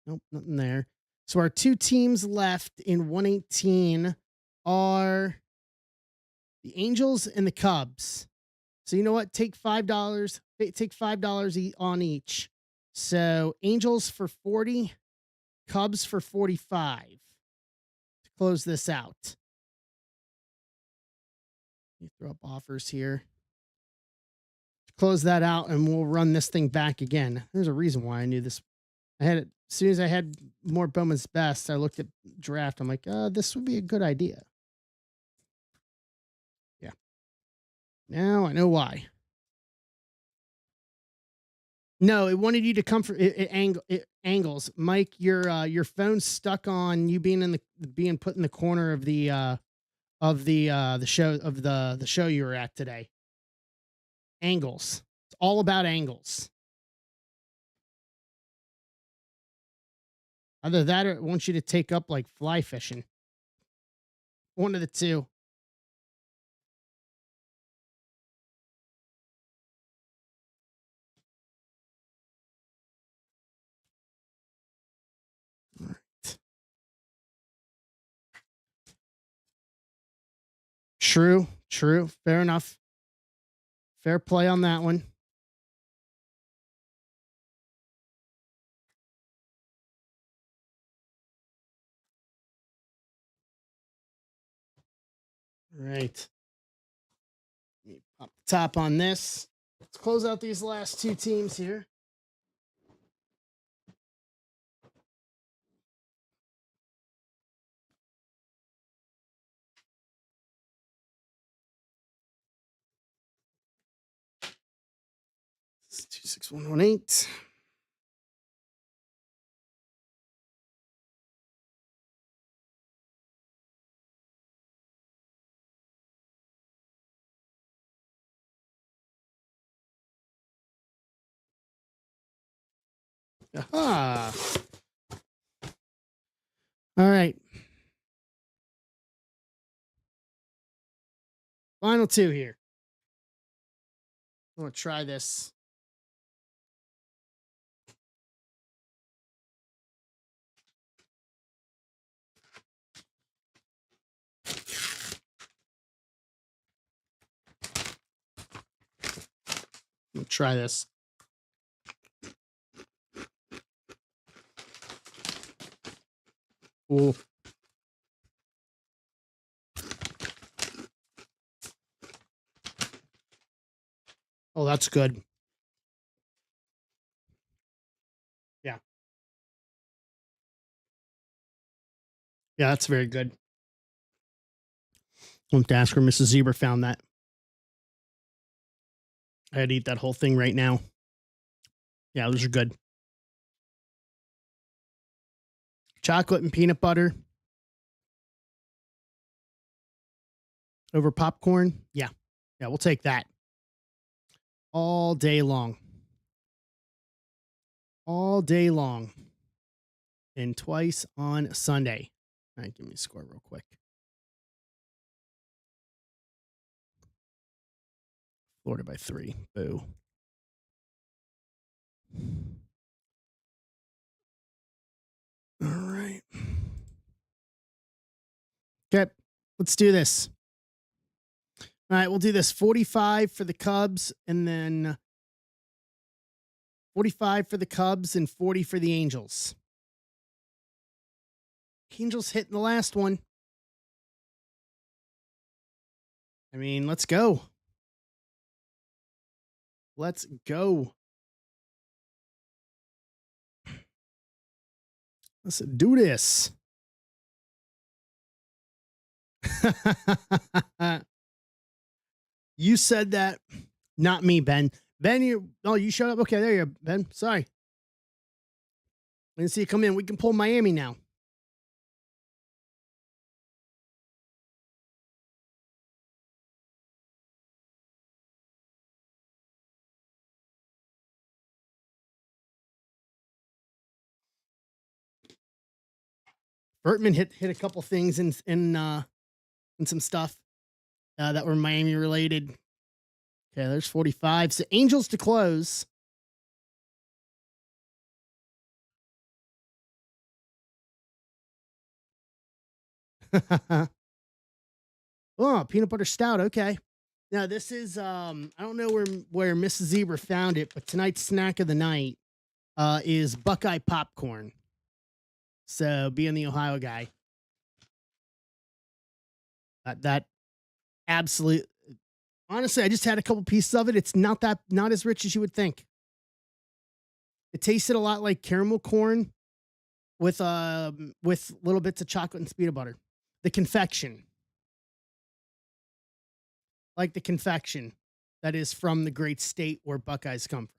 [SPEAKER 1] Nope, nothing there. So our 2 teams left in 118 are the Angels and the Cubs. So you know what? Take $5. Take $5 on each. So Angels for 40, Cubs for 45. To close this out. Let me throw up offers here. To close that out, and we'll run this thing back again. There's a reason why I knew this. I had it as soon as I had more Bowman's Best. I looked at draft. I'm like, this would be a good idea. Yeah. Now I know why. No, it wanted you to come from angles. Mike, your phone's stuck on you being put in the corner of the show you were at today. Angles. It's all about angles. Either that or it wants you to take up like fly fishing. One of the two. All right. True. Fair enough. Fair play on that one. All right. Let me pop the top on this. Let's close out these last 2 teams here. It's 26118. Aha. All right. Final 2 here. I'm going to try this. Try this. Ooh. Oh, that's good. Yeah. Yeah, that's very good. I'll have to ask where Mrs. Zebra found that. I'd eat that whole thing right now. Yeah, those are good. Chocolate and peanut butter over popcorn. Yeah. Yeah, we'll take that all day long. All day long. And twice on Sunday. All right, give me a score real quick. Florida by 3. Boo. All right. Okay, let's do this. All right, we'll do this 45 for the Cubs and then 45 for the Cubs and 40 for the Angels. Angels hitting the last one. I mean, let's go. Let's go. Let's do this. You said that, not me, Ben. Ben, you shut up. Okay, there you go, Ben. Sorry. I didn't see you come in. We can pull Miami now. Bertman hit a couple things in some stuff that were Miami related. Okay, there's 45. So Angels to close. Oh, peanut butter stout. Okay. Now this is I don't know where Mrs. Zebra found it, but tonight's snack of the night is Buckeye popcorn. So being the Ohio guy, that absolute. Honestly, I just had a couple pieces of it. It's not as rich as you would think. It tasted a lot like caramel corn with little bits of chocolate and peanut butter. The confection. Like the confection that is from the great state where Buckeyes come from.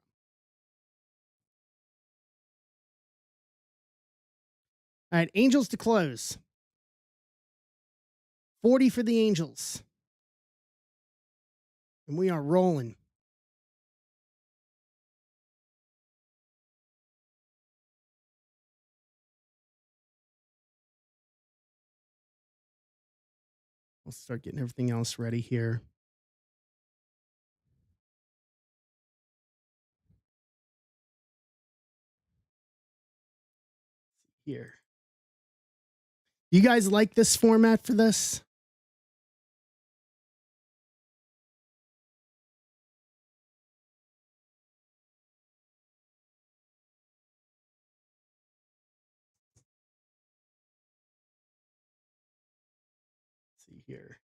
[SPEAKER 1] All right, Angels to close. 40 for the Angels. And we are rolling. I'll start getting everything else ready here. Here. You guys like this format for this? Let's see here.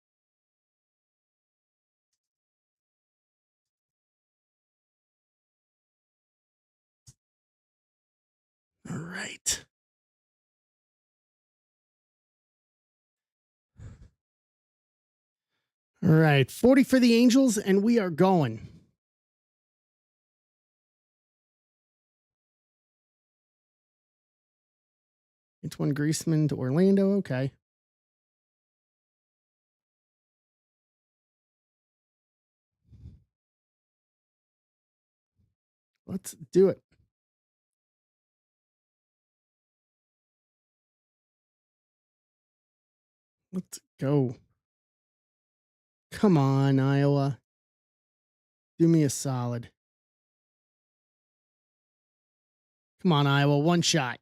[SPEAKER 1] All right. All right. 40 for the Angels, and we are going. Antoine Griezmann to Orlando. Okay. Let's do it. Let's go. Come on, Iowa. Do me a solid. Come on, Iowa. One shot.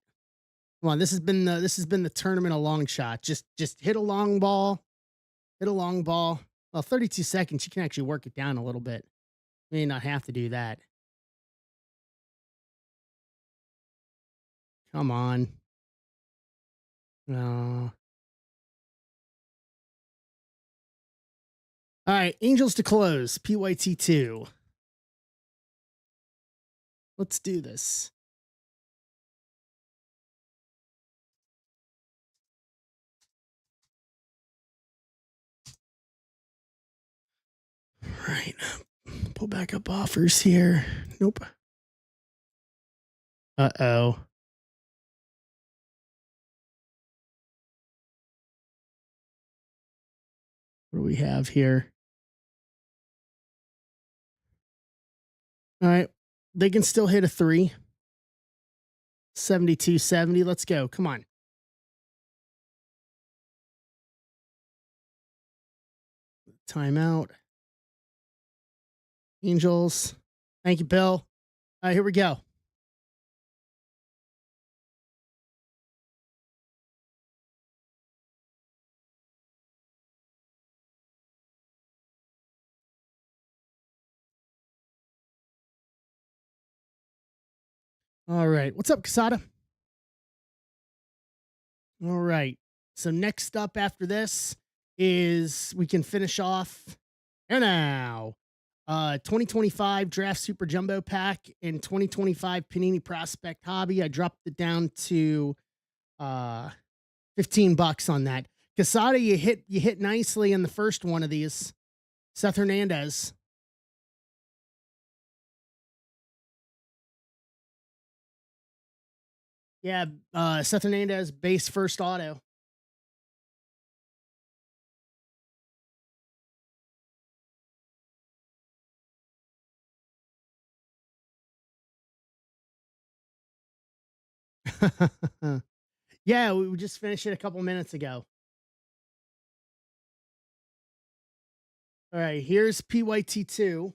[SPEAKER 1] Come on. This has been the tournament a long shot. Just hit a long ball. Hit a long ball. Well, 32 seconds. You can actually work it down a little bit. May not have to do that. Come on. No. All right, Angels to close, PYT2. Let's do this. All right. Pull back up offers here. Nope. Uh-oh. What do we have here? All right. They can still hit a 3. 72.70. Let's go. Come on. Timeout. Angels. Thank you, Bill. All right, here we go. All right. What's up, Casada? All right. So next up after this is we can finish off and now 2025 Draft Super Jumbo Pack and 2025 Panini Prospect Hobby. I dropped it down to uh $15 on that. Casada, you hit nicely in the first one of these. Seth Hernandez. Yeah, Seth Hernandez base first auto. Yeah, we just finished it a couple minutes ago. All right, here's PYT2.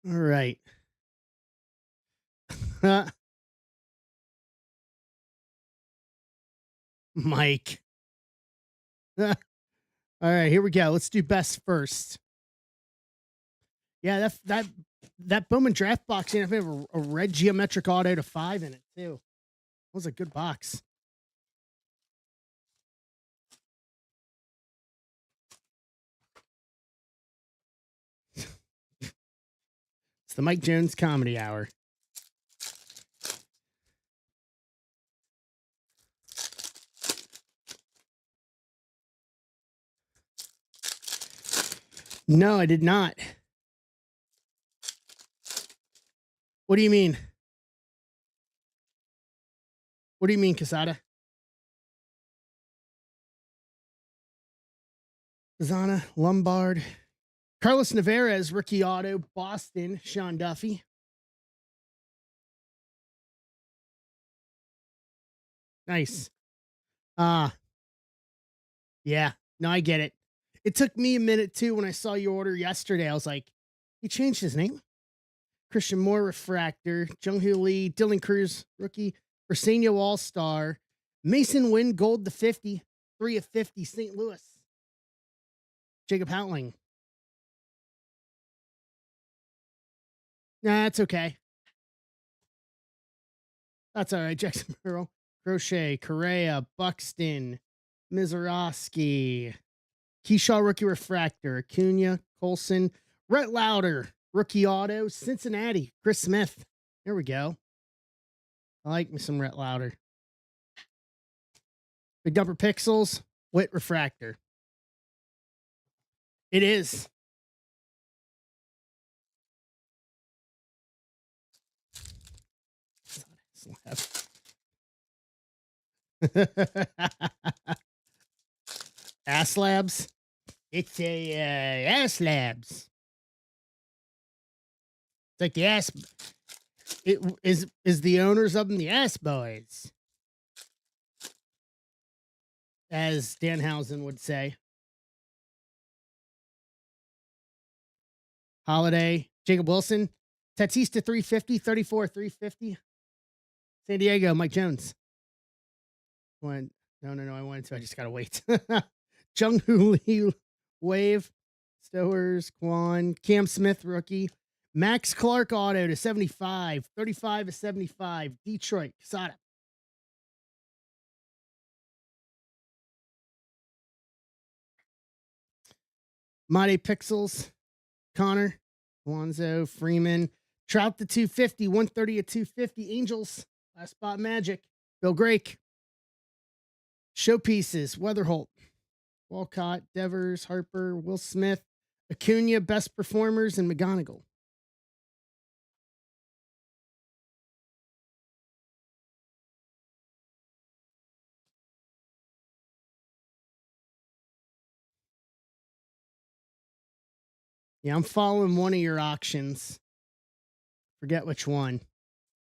[SPEAKER 1] All right. Mike. All right, here we go. Let's do best first. Yeah, that Bowman draft box, you know, have a red geometric auto to 5 in it too. That was a good box. It's the Mike Jones Comedy Hour. No, I did not. What do you mean? What do you mean, Casada? Zana, Lombard, Carlos Navarez, rookie auto, Boston, Sean Duffy. Nice. Yeah, no, I get it. It took me a minute too when I saw your order yesterday. I was like, he changed his name. Christian Moore, refractor, Jung-Hoo Lee, Dylan Cruz, rookie, Arsenio All-Star, Mason Wynn, gold to 50, 3 of 50, St. Louis. Jacob Howling. Nah, that's okay. That's all right. Jackson Merrill, Crochet, Correa, Buxton, Mizorowski, Keyshaw, rookie refractor, Acuna, Colson, Rhett Lauder, rookie auto, Cincinnati, Chris Smith. There we go. I like me some Rhett Lauder. Big Dumper Pixels, Wit refractor. It is. Ass Labs. It's a Ass Labs. It's like the ass. It is the owners of them the Ass Boys, as Danhausen would say. Holiday, Jacob Wilson, Tatista 350, 34 350. San Diego, Mike Jones. One No. I wanted to. I just gotta wait. Jung Hoo Lee, Wave, Stowers, Quan, Cam Smith, rookie. Max Clark auto to 75, 35 to 75. Detroit, Casada. Mate Pixels, Connor, Alonzo, Freeman, Trout to 250, 130 at 250. Angels, last spot Magic, Bill Grake. Showpieces, Weatherholt, Walcott, Devers, Harper, Will Smith, Acuna, best performers, and McGonigal. Yeah, I'm following one of your auctions. Forget which one.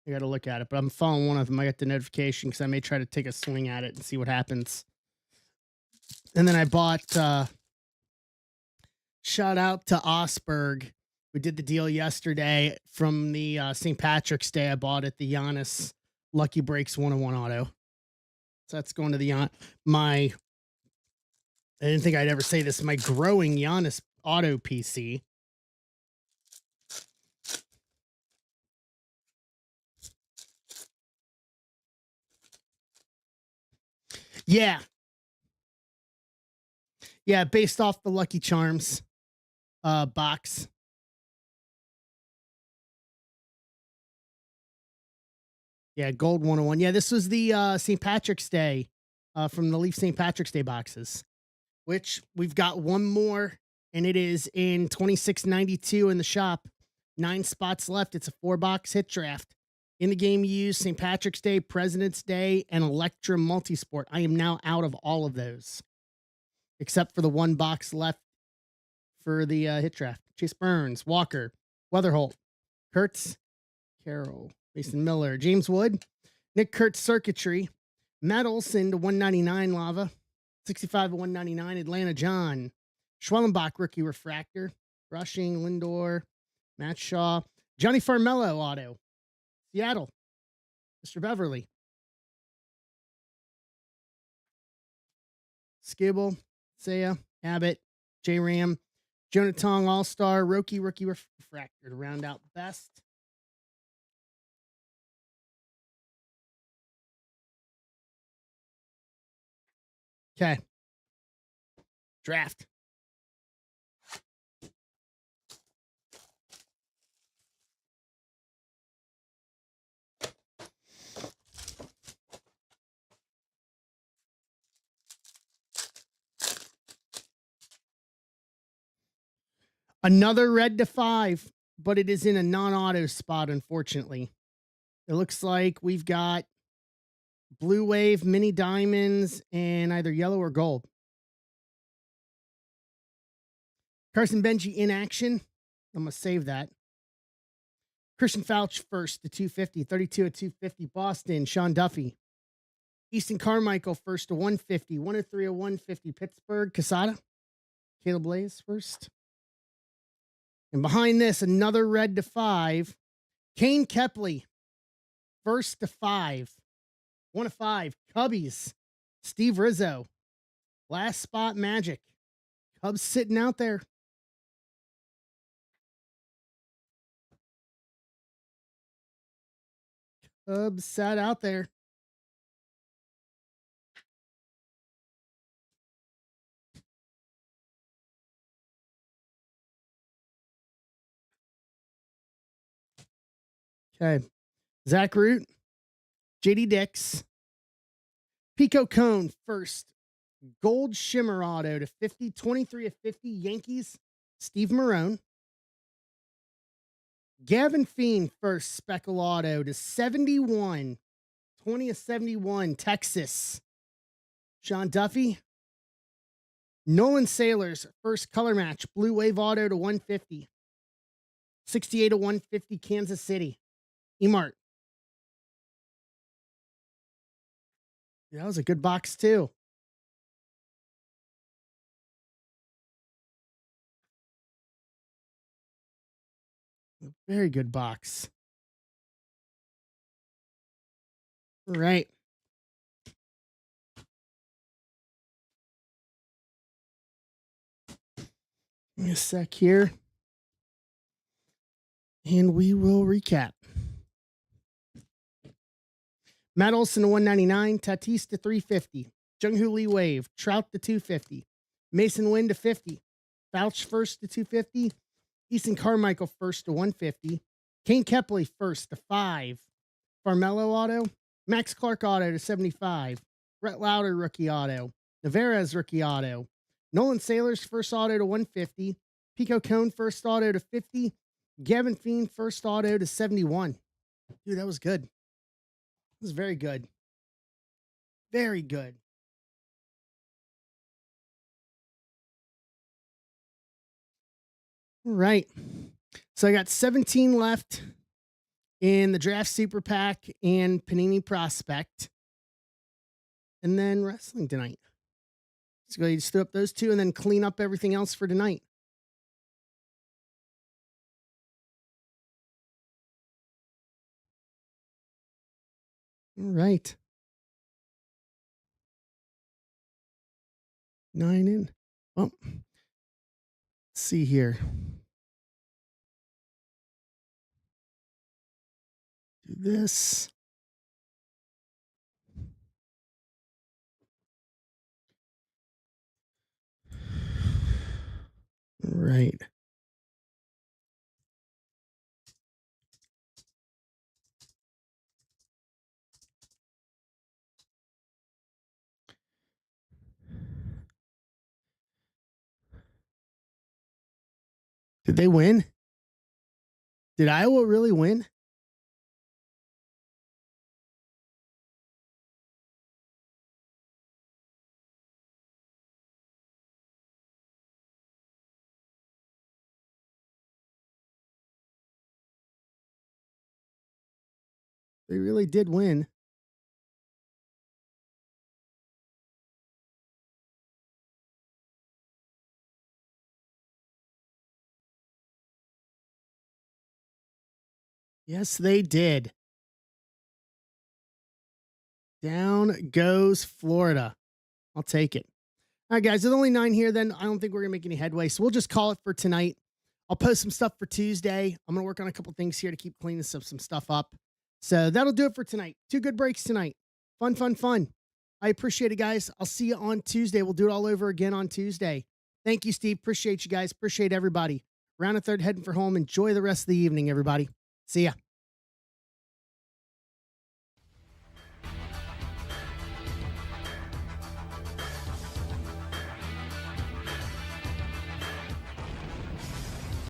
[SPEAKER 1] I got to look at it, but I'm following one of them. I got the notification because I may try to take a swing at it and see what happens. And then I bought, shout out to Osberg. We did the deal yesterday from the St. Patrick's Day. I bought it, the Giannis Lucky Breaks 101 auto. So that's going to the my. I didn't think I'd ever say this. My growing Giannis auto PC. Yeah. Yeah, based off the Lucky Charms box. Yeah, Gold 101. Yeah, this was the St. Patrick's Day from the Leaf St. Patrick's Day boxes, which we've got one more, and it is in 2692 in the shop. 9 spots left. It's a 4-box hit draft. In the game, you use St. Patrick's Day, President's Day, and Electra Multisport. I am now out of all of those, except for the 1 box left for the hit draft. Chase Burns, Walker, Weatherholt, Kurtz, Carroll, Mason Miller, James Wood, Nick Kurtz Circuitry, Matt Olson to 199 Lava, 65 to 199 Atlanta John, Schwellenbach Rookie Refractor, Rushing, Lindor, Matt Shaw, Johnny Farmello Auto, Seattle, Mr. Beverly, Skibble, Saya, Abbott, J Ram, Jonah Tong All Star, Rookie Refractor to round out best. Okay. Draft. Another red to 5, but it is in a non-auto spot, unfortunately. It looks like we've got Blue Wave, Mini Diamonds, and either yellow or gold. Carson Benji in action. I'm going to save that. Christian Fouch first to 250, 32 at 250. Boston, Sean Duffy. Easton Carmichael first to 150, 103 at 150. Pittsburgh, Casada. Caleb Blaze first. And behind this, another red to 5. Kane Kepley, first to 5. 1 of 5. Cubbies, Steve Rizzo. Last spot Magic. Cubs sitting out there. Cubs sat out there. Okay. Zach Root, JD Dix, Pico Cone first. Gold Shimmer Auto to 50, 23 of 50. Yankees, Steve Marone. Gavin Fiend first. Speckle Auto to 71, 20 of 71. Texas, Sean Duffy. Nolan Sailors first color match. Blue Wave Auto to 150, 68 of 150. Kansas City, Emart. That was a good box too. Very good box. All right. Give me a sec here. And we will recap. Matt Olson to 199, Tatis to 350, Jung-Hoo Lee Wave, Trout to 250, Mason Wynn to 50, Fouch first to 250, Easton Carmichael first to 150, Kane Kepley first to 5, Farmelo auto, Max Clark auto to 75, Brett Lauder rookie auto, Navarez rookie auto, Nolan Sailors first auto to 150, Pico Cone first auto to 50, Gavin Fiend first auto to 71. Dude, that was good. This is very good. Very good. All right. So I got 17 left in the Draft Super Pack and Panini Prospect. And then wrestling tonight. So go ahead and stew up those two and then clean up everything else for tonight. All right. 9 in. Well, let's see here. Do this. All right. Did they win? Did Iowa really win? They really did win. Yes, they did. Down goes Florida. I'll take it. All right, guys, there's only 9 here. Then I don't think we're going to make any headway. So we'll just call it for tonight. I'll post some stuff for Tuesday. I'm going to work on a couple things here to keep cleaning some stuff up. So that'll do it for tonight. 2 good breaks tonight. Fun, fun, fun. I appreciate it, guys. I'll see you on Tuesday. We'll do it all over again on Tuesday. Thank you, Steve. Appreciate you guys. Appreciate everybody. Round of third heading for home. Enjoy the rest of the evening, everybody. See ya.